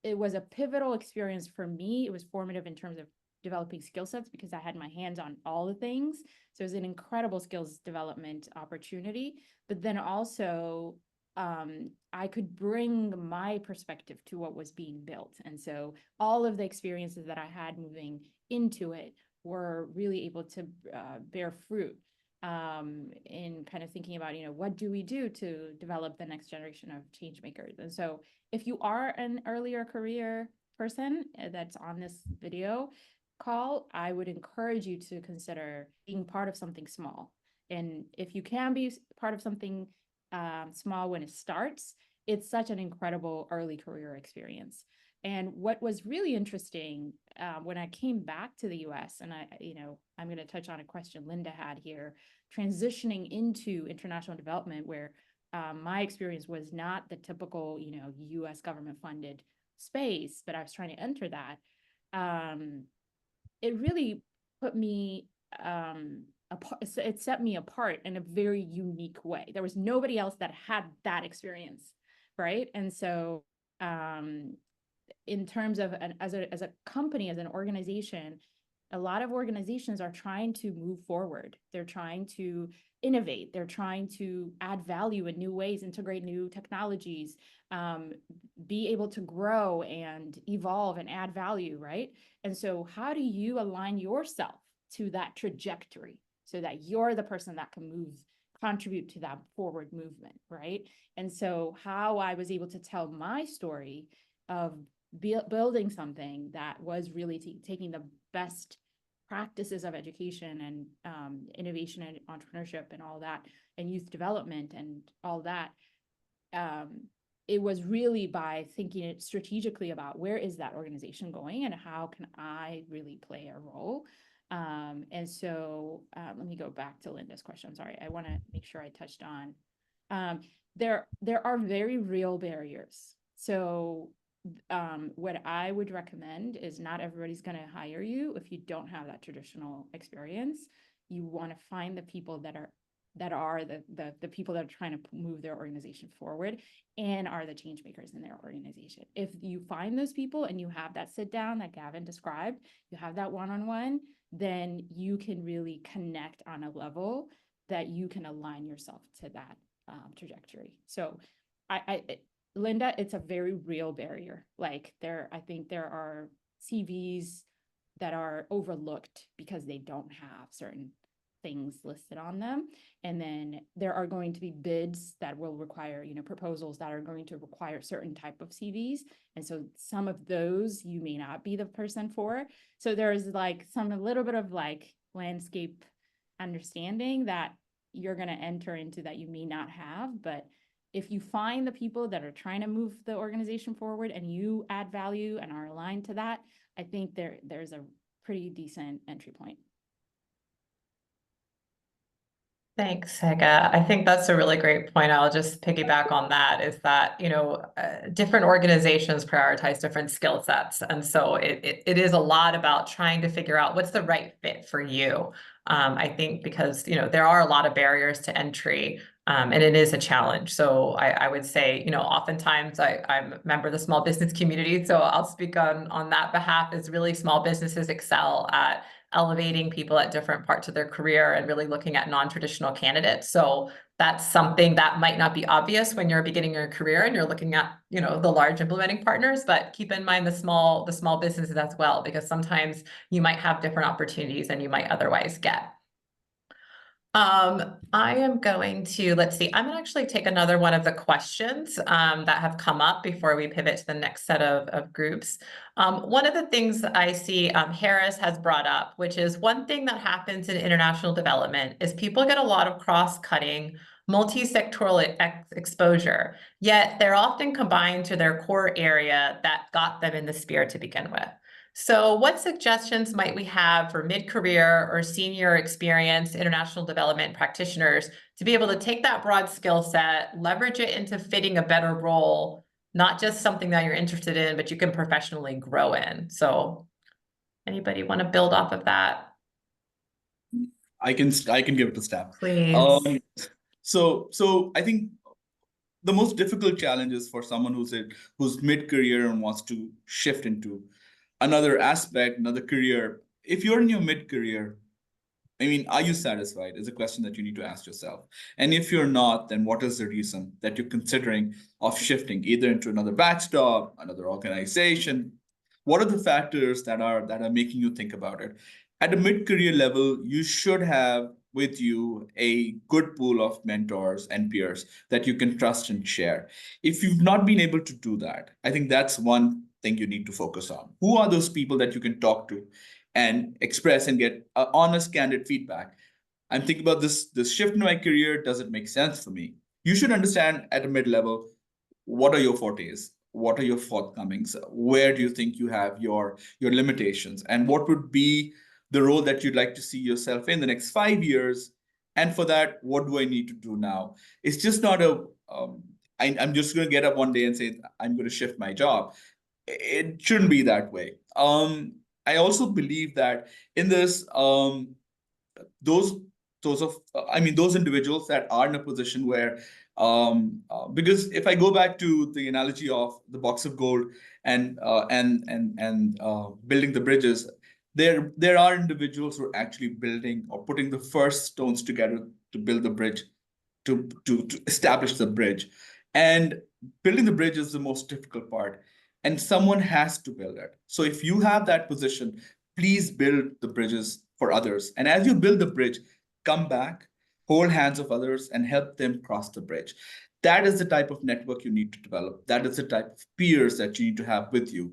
it was a pivotal experience for me. It was formative in terms of developing skill sets because I had my hands on all the things. So it was an incredible skills development opportunity. But then also, I could bring my perspective to what was being built. And so all of the experiences that I had moving into it were really able to bear fruit in kind of thinking about, what do we do to develop the next generation of change makers? And so if you are an earlier career person that's on this video call, I would encourage you to consider being part of something small. And if you can be part of something small when it starts, it's such an incredible early career experience. And what was really interesting when I came back to the US, and I'm going to touch on a question Linda had here, transitioning into international development, where my experience was not the typical, US government funded space, but I was trying to enter that. It really put me it set me apart in a very unique way. There was nobody else that had that experience, right? And so in terms of as a company, as an organization, a lot of organizations are trying to move forward. They're trying to innovate. They're trying to add value in new ways, integrate new technologies, be able to grow and evolve and add value, right? And so how do you align yourself to that trajectory so that you're the person that can contribute to that forward movement, right? And so how I was able to tell my story of building something that was really taking the best practices of education and innovation and entrepreneurship and all that, and youth development and all that, it was really by thinking it strategically about where is that organization going and how can I really play a role. And so let me go back to Linda's question. I'm sorry, I want to make sure I touched on. There are very real barriers. So what I would recommend is not everybody's going to hire you if you don't have that traditional experience. You want to find the people that are the people that are trying to move their organization forward and are the change makers in their organization. If you find those people and you have that sit down that Gavin described, you have that one-on-one, then you can really connect on a level that you can align yourself to that trajectory. So Linda, it's a very real barrier. Like I think there are CVs that are overlooked because they don't have certain things listed on them. And then there are going to be bids that will require, proposals that are going to require certain type of CVs. And so some of those you may not be the person for. So there's like a little bit of like landscape understanding that you're going to enter into that you may not have. But if you find the people that are trying to move the organization forward and you add value and are aligned to that, I think there's a pretty decent entry point. Thanks, Tsega. I think that's a really great point. I'll just piggyback on that, is that, different organizations prioritize different skill sets. And so it is a lot about trying to figure out what's the right fit for you. I think because, there are a lot of barriers to entry, and it is a challenge. So I would say, oftentimes I'm a member of the small business community, so I'll speak on that behalf, is really small businesses excel at elevating people at different parts of their career and really looking at non-traditional candidates. So that's something that might not be obvious when you're beginning your career and you're looking at, the large implementing partners, but keep in mind the small businesses as well, because sometimes you might have different opportunities than you might otherwise get. I am going to, let's see, I'm gonna actually take another one of the questions that have come up before we pivot to the next set of groups. One of the things that I see Harris has brought up, which is one thing that happens in international development, is people get a lot of cross-cutting, multi-sectoral exposure, yet they're often combined to their core area that got them in the sphere to begin with. So what suggestions might we have for mid-career or senior experienced international development practitioners to be able to take that broad skill set, leverage it into fitting a better role, not just something that you're interested in, but you can professionally grow in? So anybody want to build off of that? I can give it a stab. Please. So I think the most difficult challenge is for someone who's mid-career and wants to shift into another aspect, another career. If you're in your mid-career, are you satisfied is a question that you need to ask yourself. And if you're not, then what is the reason that you're considering of shifting either into another batch job, another organization? What are the factors that are making you think about it? At a mid-career level, you should have with you a good pool of mentors and peers that you can trust and share. If you've not been able to do that, I think that's one thing you need to focus on. Who are those people that you can talk to and express and get honest, candid feedback? I'm thinking about this shift in my career. Does it make sense for me? You should understand at a mid-level, what are your fortes? What are your shortcomings? Where do you think you have your limitations? And what would be the role that you'd like to see yourself in the next 5 years? And for that, what do I need to do now? It's just not I'm just going to get up one day and say, I'm going to shift my job. It shouldn't be that way. I also believe that in this, those individuals that are in a position where, because if I go back to the analogy of the box of gold and building the bridges, there are individuals who are actually building or putting the first stones together to build the bridge, to establish the bridge. And building the bridge is the most difficult part. And someone has to build it. So if you have that position, please build the bridges for others. And as you build the bridge, come back, hold hands of others, and help them cross the bridge. That is the type of network you need to develop. That is the type of peers that you need to have with you.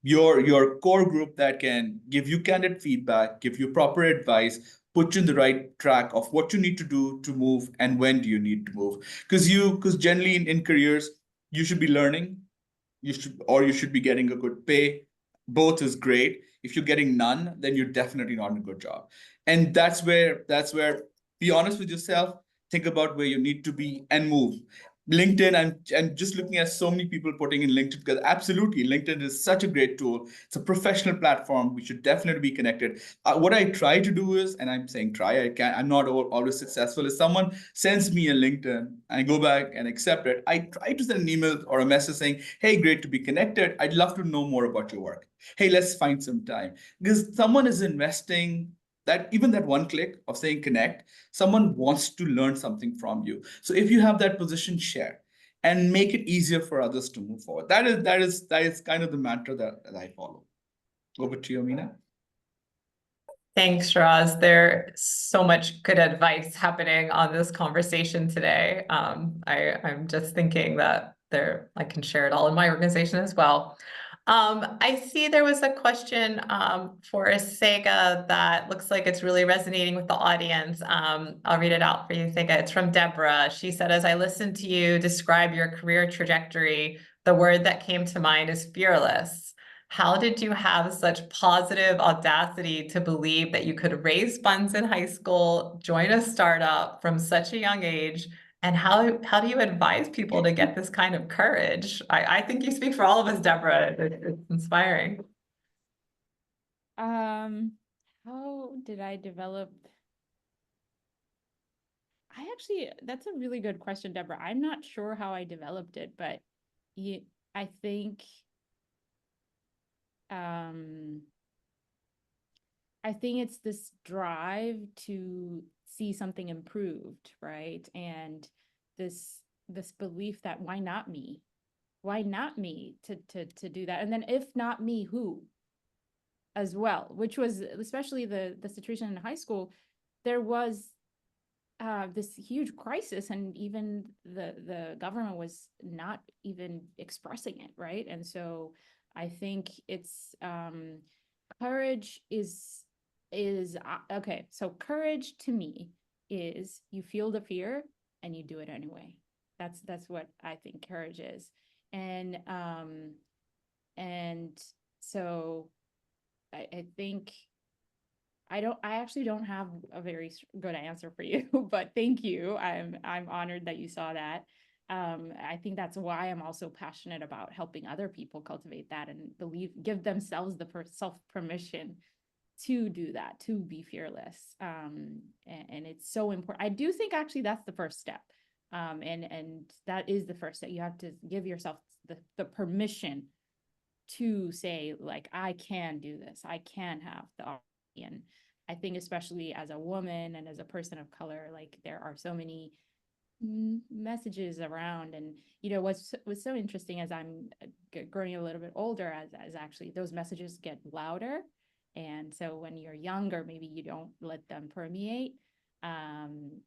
your core group that can give you candid feedback, give you proper advice, put you in the right track of what you need to do to move and when do you need to move. Because generally in careers, you should be learning, you should be getting a good pay. Both is great. If you're getting none, then you're definitely not in a good job. And that's where be honest with yourself, think about where you need to be and move. LinkedIn, I'm just looking at so many people putting in LinkedIn, because absolutely LinkedIn is such a great tool. It's a professional platform. We should definitely be connected. What I try to do is, and I'm saying try, I'm not always successful. If someone sends me a LinkedIn and I go back and accept it, I try to send an email or a message saying, hey, great to be connected. I'd love to know more about your work. Hey, let's find some time. Because someone is investing that one click of saying connect, someone wants to learn something from you. So if you have that position, share and make it easier for others to move forward. That is kind of the mantra that I follow. Over to you, Amina. Thanks, Shiraz. There's so much good advice happening on this conversation today. I'm just thinking that I can share it all in my organization as well. I see there was a question for Tsega that looks like it's really resonating with the audience. I'll read it out for you, Tsega. It's from Deborah. She said, as I listened to you describe your career trajectory, the word that came to mind is fearless. How did you have such positive audacity to believe that you could raise funds in high school, join a startup from such a young age? And how do you advise people to get this kind of courage? I think you speak for all of us, Deborah. It's inspiring. How did I develop? That's a really good question, Deborah. I'm not sure how I developed it, but I think it's this drive to see something improved, right? And this belief that why not me? Why not me to do that? And then if not me, who? As well, which was especially the situation in high school, there was this huge crisis, and even the government was not even expressing it, right? And so I think it's courage is okay. So courage to me is you feel the fear and you do it anyway. That's what I think courage is. And so I think I actually don't have a very good answer for you, but thank you. I'm honored that you saw that. I think that's why I'm also passionate about helping other people cultivate that and give themselves the self-permission to do that, to be fearless. And it's so important. I do think actually that's the first step. And that is the first step. You have to give yourself the permission to say, like, I can do this. I can have the opportunity. And I think especially as a woman and as a person of color, like there are so many messages around. And what's so interesting as I'm growing a little bit older, as actually those messages get louder. And so when you're younger, maybe you don't let them permeate. And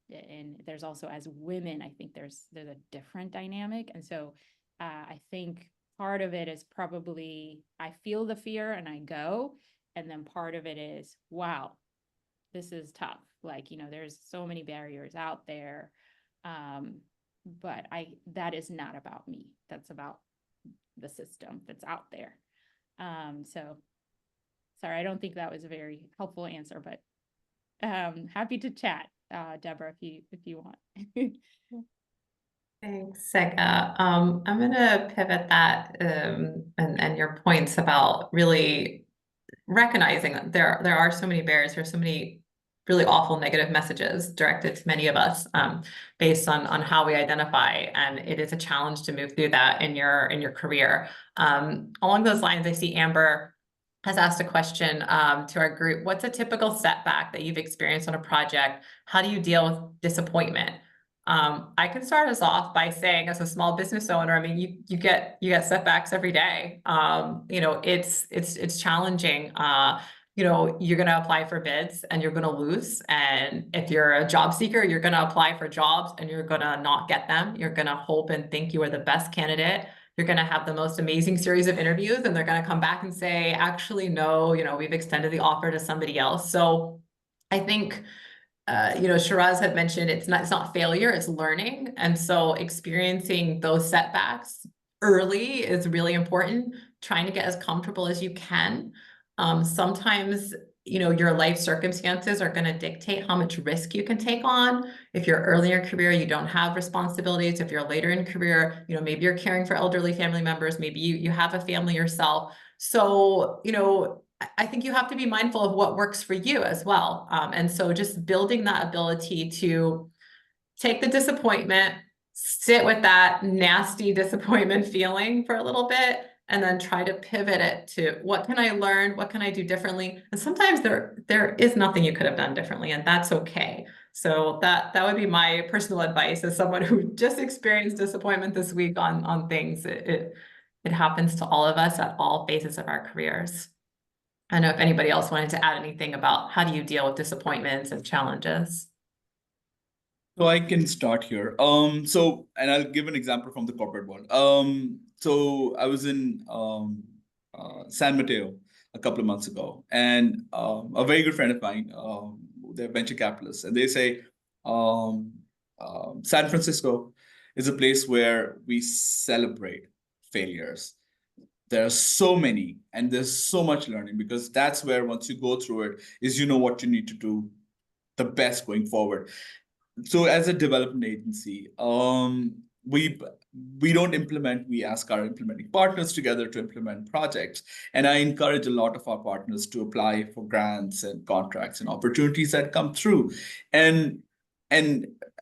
there's also, as women, I think there's a different dynamic. And so I think part of it is probably I feel the fear and I go. And then part of it is, wow, this is tough. Like, there's so many barriers out there. But that is not about me. That's about the system that's out there. So sorry, I don't think that was a very helpful answer, but happy to chat, Deborah, if you want. Thanks, Tsega. I'm going to pivot that and your points about really recognizing that there are so many barriers, there's so many really awful negative messages directed to many of us based on how we identify, and it is a challenge to move through that in your career. Along those lines, I see Amber has asked a question to our group. What's a typical setback that you've experienced on a project? How do you deal with disappointment? I can start us off by saying, as a small business owner, I mean, you get setbacks every day. It's challenging. You're going to apply for bids and you're going to lose. And if you're a job seeker, you're going to apply for jobs and you're going to not get them. You're going to hope and think you are the best candidate. you're going to have the most amazing series of interviews, and they're going to come back and say, actually, no, we've extended the offer to somebody else. So I think, Shiraz had mentioned it's not failure, it's learning. And so experiencing those setbacks early is really important, trying to get as comfortable as you can. Sometimes, your life circumstances are going to dictate how much risk you can take on. If you're early in your career, you don't have responsibilities. If you're later in career, maybe you're caring for elderly family members, maybe you have a family yourself. So, I think you have to be mindful of what works for you as well. And so just building that ability to take the disappointment, sit with that nasty disappointment feeling for a little bit, and then try to pivot it to what can I learn? What can I do differently? And sometimes there is nothing you could have done differently, and that's okay. So that would be my personal advice as someone who just experienced disappointment this week on things. It happens to all of us at all phases of our careers. I don't know if anybody else wanted to add anything about how do you deal with disappointments and challenges. So I can start here. And I'll give an example from the corporate world. So I was in San Mateo a couple of months ago, and a very good friend of mine, they're venture capitalists, and they say San Francisco is a place where we celebrate failures. There are so many, and there's so much learning, because that's where, once you go through it, is what you need to do the best going forward. So as a development agency, we don't implement, we ask our implementing partners together to implement projects. And I encourage a lot of our partners to apply for grants and contracts and opportunities that come through. And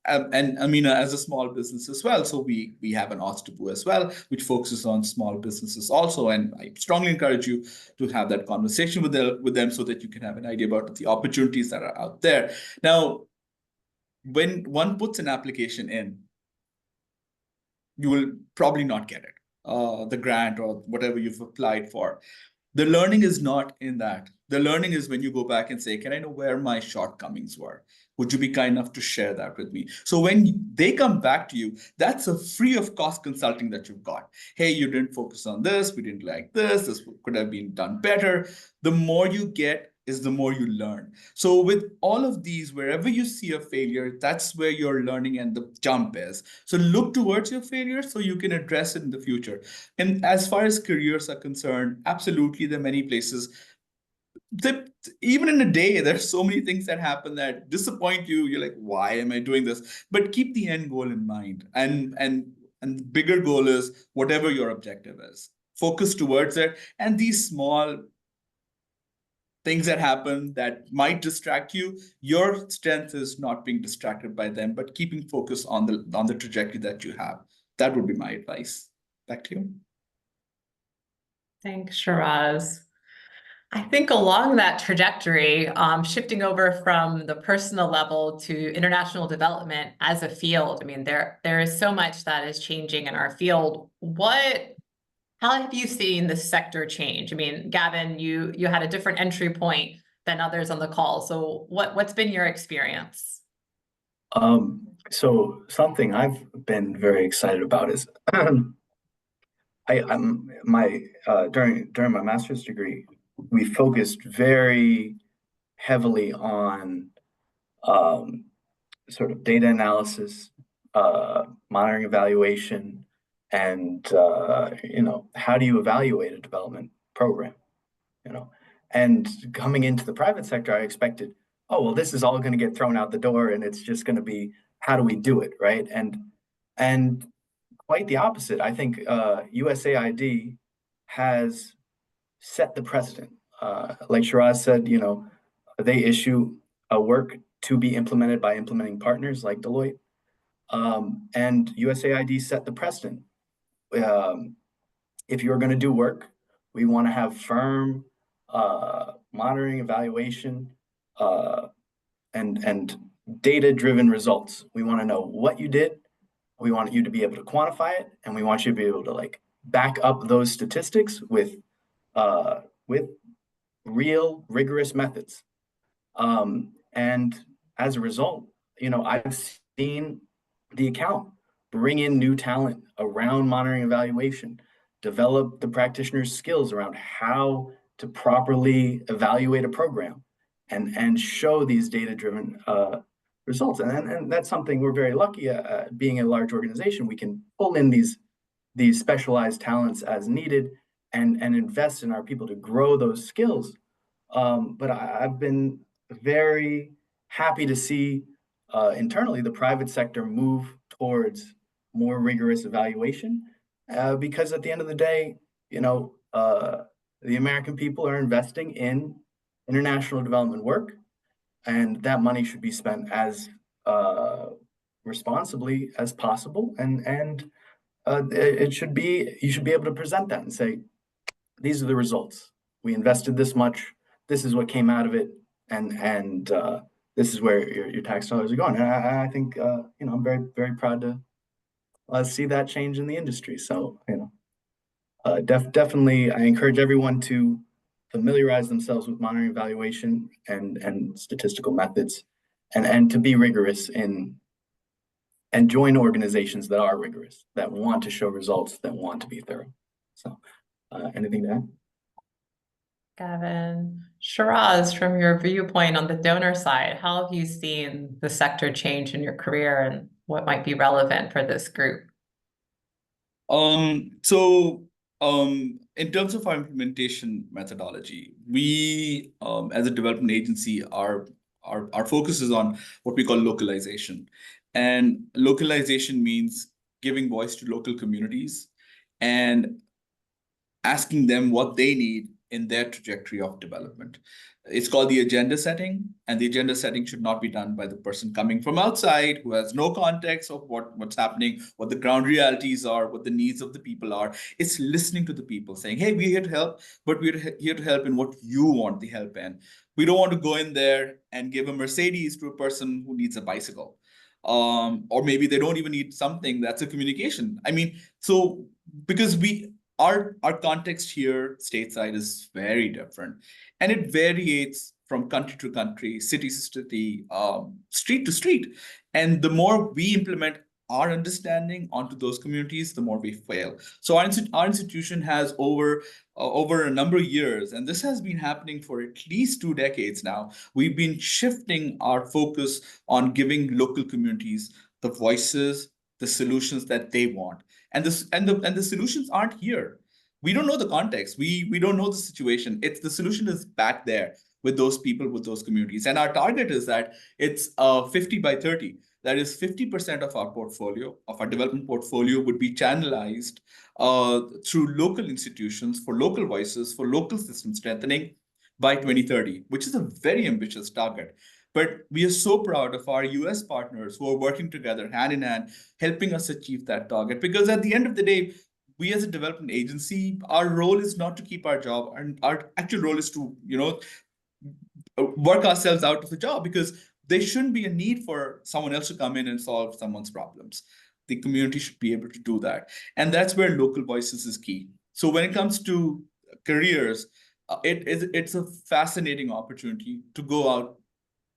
Amina, as a small business as well, so we have an OSTPU as well, which focuses on small businesses also. And I strongly encourage you to have that conversation with them so that you can have an idea about the opportunities that are out there. Now, when one puts an application in, you will probably not get it, the grant or whatever you've applied for. The learning is not in that. The learning is when you go back and say, can I know where my shortcomings were? Would you be kind enough to share that with me? So when they come back to you, that's a free of cost consulting that you've got. Hey, you didn't focus on this. We didn't like this. This could have been done better. The more you get is the more you learn. So with all of these, wherever you see a failure, that's where your learning and the jump is. So look towards your failure so you can address it in the future. And as far as careers are concerned, absolutely, there are many places that even in a day, there's so many things that happen that disappoint you. You're like, why am I doing this? But keep the end goal in mind. And the bigger goal is whatever your objective is. Focus towards it. And these small things that happen that might distract you, your strength is not being distracted by them, but keeping focus on the trajectory that you have. That would be my advice. Back to you. Thanks, Shiraz. I think along that trajectory, shifting over from the personal level to international development as a field, I mean, there is so much that is changing in our field. How have you seen the sector change? I mean, Gavin, you had a different entry point than others on the call. So what's been your experience? So something I've been very excited about is during my master's degree, we focused very heavily on sort of data analysis, monitoring evaluation, and how do you evaluate a development program? And coming into the private sector, I expected, oh well, this is all going to get thrown out the door, and it's just going to be how do we do it, right? And quite the opposite. I think USAID has set the precedent. Like Shiraz said, they issue a work to be implemented by implementing partners like Deloitte, and USAID set the precedent. If you're going to do work, we want to have firm monitoring, evaluation, and data-driven results. We want to know what you did. We want you to be able to quantify it, and we want you to be able to back up those statistics with real rigorous methods. And as a result, I've seen the account bring in new talent around monitoring evaluation, develop the practitioner's skills around how to properly evaluate a program and show these data-driven results. And that's something we're very lucky at. Being a large organization, we can pull in these specialized talents as needed and invest in our people to grow those skills. But I've been very happy to see internally the private sector move towards more rigorous evaluation, because at the end of the day, the American people are investing in international development work, and that money should be spent as responsibly as possible. And you should be able to present that and say, these are the results. We invested this much. This is what came out of it, and this is where your tax dollars are going. And I think I'm very, very proud to see that change in the industry. So definitely, I encourage everyone to familiarize themselves with monitoring evaluation and statistical methods, and to be rigorous and join organizations that are rigorous, that want to show results, that want to be thorough. So anything to add? Gavin, Shiraz, from your viewpoint on the donor side, how have you seen the sector change in your career, and what might be relevant for this group? In terms of our implementation methodology, we, as a development agency, our focus is on what we call localization. And localization means giving voice to local communities and asking them what they need in their trajectory of development. It's called the agenda setting, and the agenda setting should not be done by the person coming from outside who has no context of what's happening, what the ground realities are, what the needs of the people are. It's listening to the people, saying, hey, we're here to help, but we're here to help in what you want the help in. We don't want to go in there and give a Mercedes to a person who needs a bicycle. Or maybe they don't even need something that's a communication. I mean, so because our context here stateside is very different, and it varies from country to country, city to city, street to street. And the more we implement our understanding onto those communities, the more we fail. So our institution has over a number of years, and this has been happening for at least 2 decades now, we've been shifting our focus on giving local communities the voices, the solutions that they want. And the solutions aren't here. We don't know the context. We don't know the situation. The solution is back there with those people, with those communities. And our target is that it's 50 by 30. That is 50% of our portfolio, of our development portfolio, would be channelized through local institutions, for local voices, for local system strengthening by 2030, which is a very ambitious target. But we are so proud of our US partners who are working together hand in hand, helping us achieve that target. Because at the end of the day, we as a development agency, our role is not to keep our job, and our actual role is to, work ourselves out of the job, because there shouldn't be a need for someone else to come in and solve someone's problems. The community should be able to do that. And that's where local voices is key. So when it comes to careers, it's a fascinating opportunity to go out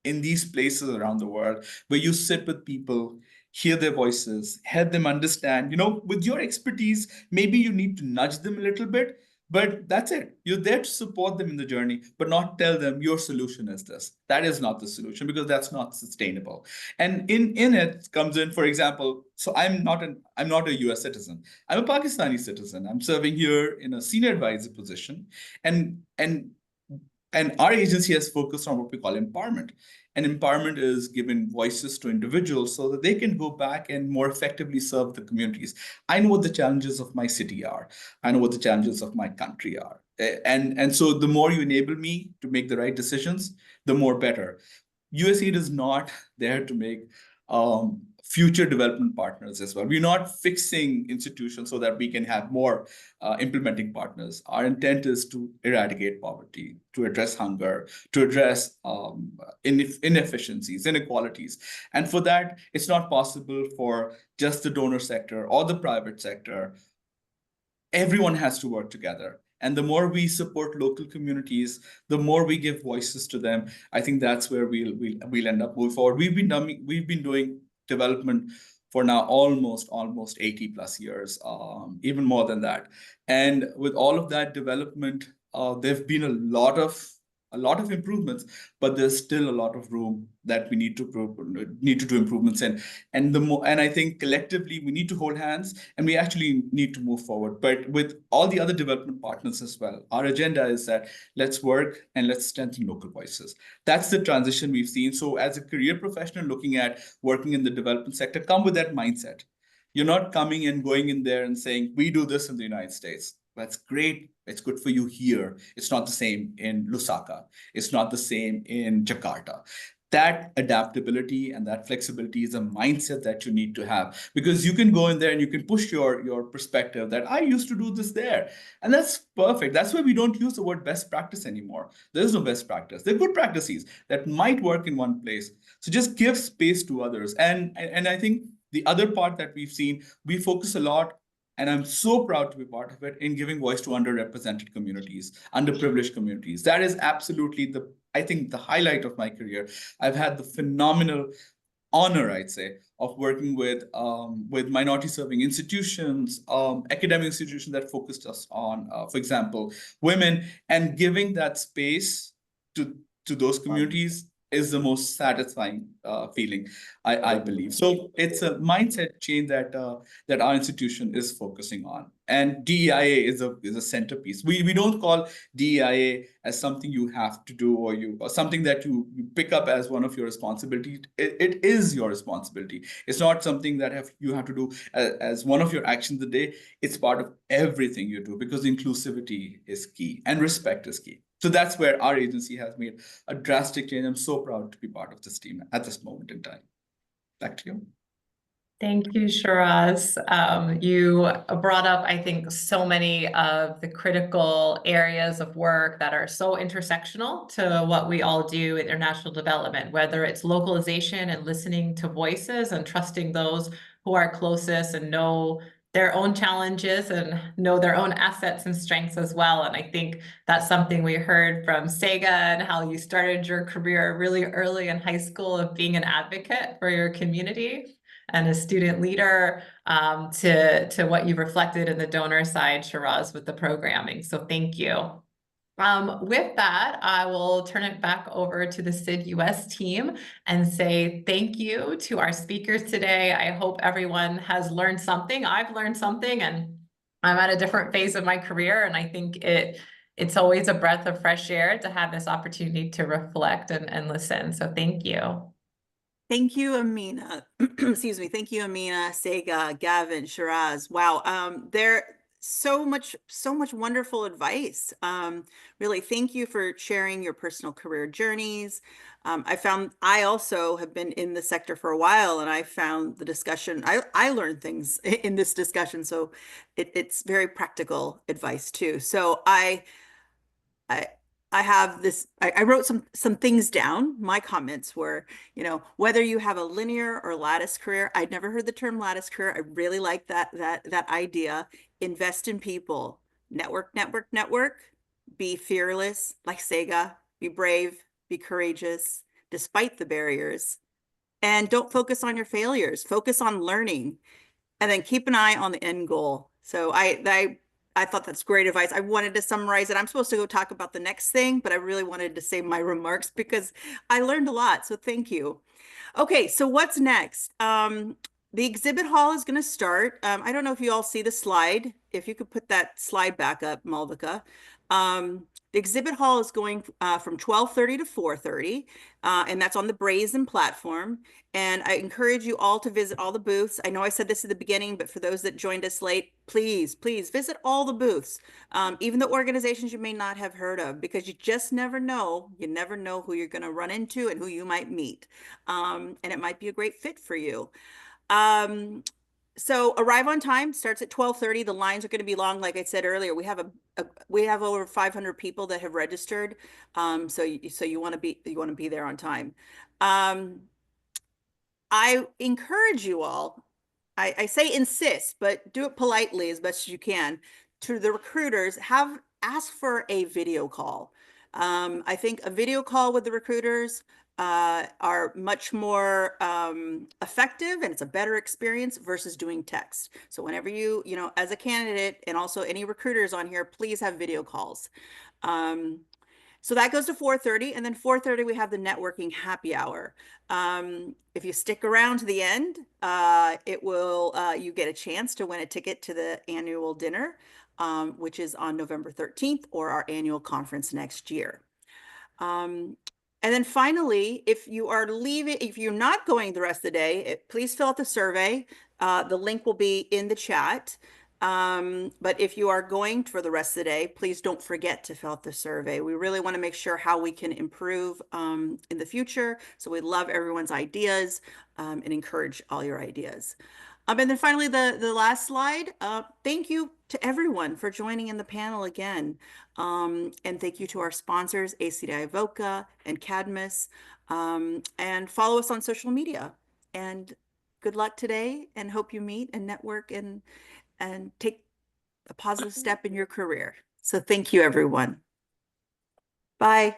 in these places around the world where you sit with people, hear their voices, help them understand, with your expertise, maybe you need to nudge them a little bit, but that's it. You're there to support them in the journey, but not tell them your solution is this. That is not the solution, because that's not sustainable. And in it comes in, for example, so I'm not a US citizen. I'm a Pakistani citizen. I'm serving here in a senior advisor position. And our agency has focused on what we call empowerment. And empowerment is giving voices to individuals so that they can go back and more effectively serve the communities. I know what the challenges of my city are. I know what the challenges of my country are. And so the more you enable me to make the right decisions, the more better. USAID is not there to make future development partners as well. We're not fixing institutions so that we can have more implementing partners. Our intent is to eradicate poverty, to address hunger, to address inefficiencies, inequalities. And for that, it's not possible for just the donor sector or the private sector. Everyone has to work together. And the more we support local communities, the more we give voices to them. I think that's where we'll end up moving forward. We've been doing development for now almost 80 plus years, even more than that. And with all of that development, there've been a lot of improvements, but there's still a lot of room that we need to do improvements in. And I think collectively we need to hold hands and we actually need to move forward. But with all the other development partners as well, our agenda is that let's work and let's strengthen local voices. That's the transition we've seen. So as a career professional looking at working in the development sector, come with that mindset. You're not coming and going in there and saying, we do this in the United States. That's great. It's good for you here. It's not the same in Lusaka. It's not the same in Jakarta. That adaptability and that flexibility is a mindset that you need to have, because you can go in there and you can push your perspective that I used to do this there. And that's perfect. That's why we don't use the word best practice anymore. There's no best practice. There are good practices that might work in one place. So just give space to others. And I think the other part that we've seen, we focus a lot, and I'm so proud to be part of it, in giving voice to underrepresented communities, underprivileged communities. That is absolutely I think the highlight of my career. I've had the phenomenal honor, I'd say, of working with minority-serving institutions, academic institutions that focused us on, for example, women, and giving that space to those communities is the most satisfying feeling, I believe. So it's a mindset change that our institution is focusing on. And DEIA is a centerpiece. We don't call DEIA as something you have to do or something that you pick up as one of your responsibilities. It is your responsibility. It's not something that you have to do as one of your actions a day. It's part of everything you do, because inclusivity is key and respect is key. So that's where our agency has made a drastic change. I'm so proud to be part of this team at this moment in time. Back to you. Thank you, Shiraz. You brought up, I think, so many of the critical areas of work that are so intersectional to what we all do in international development, whether it's localization and listening to voices and trusting those who are closest and know their own challenges and know their own assets and strengths as well. And I think that's something we heard from Tsega, and how you started your career really early in high school of being an advocate for your community and a student leader, to what you reflected in the donor side, Shiraz, with the programming. So thank you. With that, I will turn it back over to the SID-US team and say thank you to our speakers today. I hope everyone has learned something. I've learned something, and I'm at a different phase of my career, and I think it's always a breath of fresh air to have this opportunity to reflect and listen. So thank you. Thank you, Amina. Excuse me. Thank you, Amina, Tsega, Gavin, Shiraz. Wow. There so much wonderful advice. Really, thank you for sharing your personal career journeys. I also have been in the sector for a while, and I found the discussion, I learned things in this discussion. So it's very practical advice too. So I have this, I wrote some things down. My comments were, whether you have a linear or lattice career, I'd never heard the term lattice career. I really like that idea. Invest in people, network, be fearless, like Tsega, be brave, be courageous, despite the barriers, and don't focus on your failures, focus on learning, and then keep an eye on the end goal. So I thought that's great advice. I wanted to summarize it. I'm supposed to go talk about the next thing, but I really wanted to say my remarks because I learned a lot. So thank you. Okay, so what's next? The exhibit hall is going to start. I don't know if you all see the slide. If you could put that slide back up, Malvika. The exhibit hall is going from 12:30 to 4:30, and that's on the Brazen platform. And I encourage you all to visit all the booths. I know I said this at the beginning, but for those that joined us late, please visit all the booths, even the organizations you may not have heard of, because you just never know. You never know who you're going to run into and who you might meet. And it might be a great fit for you. So arrive on time, starts at 12:30. The lines are going to be long. Like I said earlier, we have over 500 people that have registered. So you want to be there on time. I encourage you all, I say insist, but do it politely as best as you can, to the recruiters, ask for a video call. I think a video call with the recruiters are much more effective, and it's a better experience versus doing text. So whenever you know, as a candidate, and also any recruiters on here, please have video calls. So that goes to 4:30, and then 4:30 we have the networking happy hour. If you stick around to the end, it will you get a chance to win a ticket to the annual dinner, which is on November 13th, or our annual conference next year. And then finally, if you are leaving, if you're not going the rest of the day, please fill out the survey. The link will be in the chat. But if you are going for the rest of the day, please don't forget to fill out the survey. We really want to make sure how we can improve in the future. So we love everyone's ideas and encourage all your ideas. And then finally, the last slide. Thank you to everyone for joining in the panel again. And thank you to our sponsors, ACDI Voca and Cadmus. And follow us on social media. And good luck today, and hope you meet and network and take a positive step in your career. So thank you, everyone. Bye.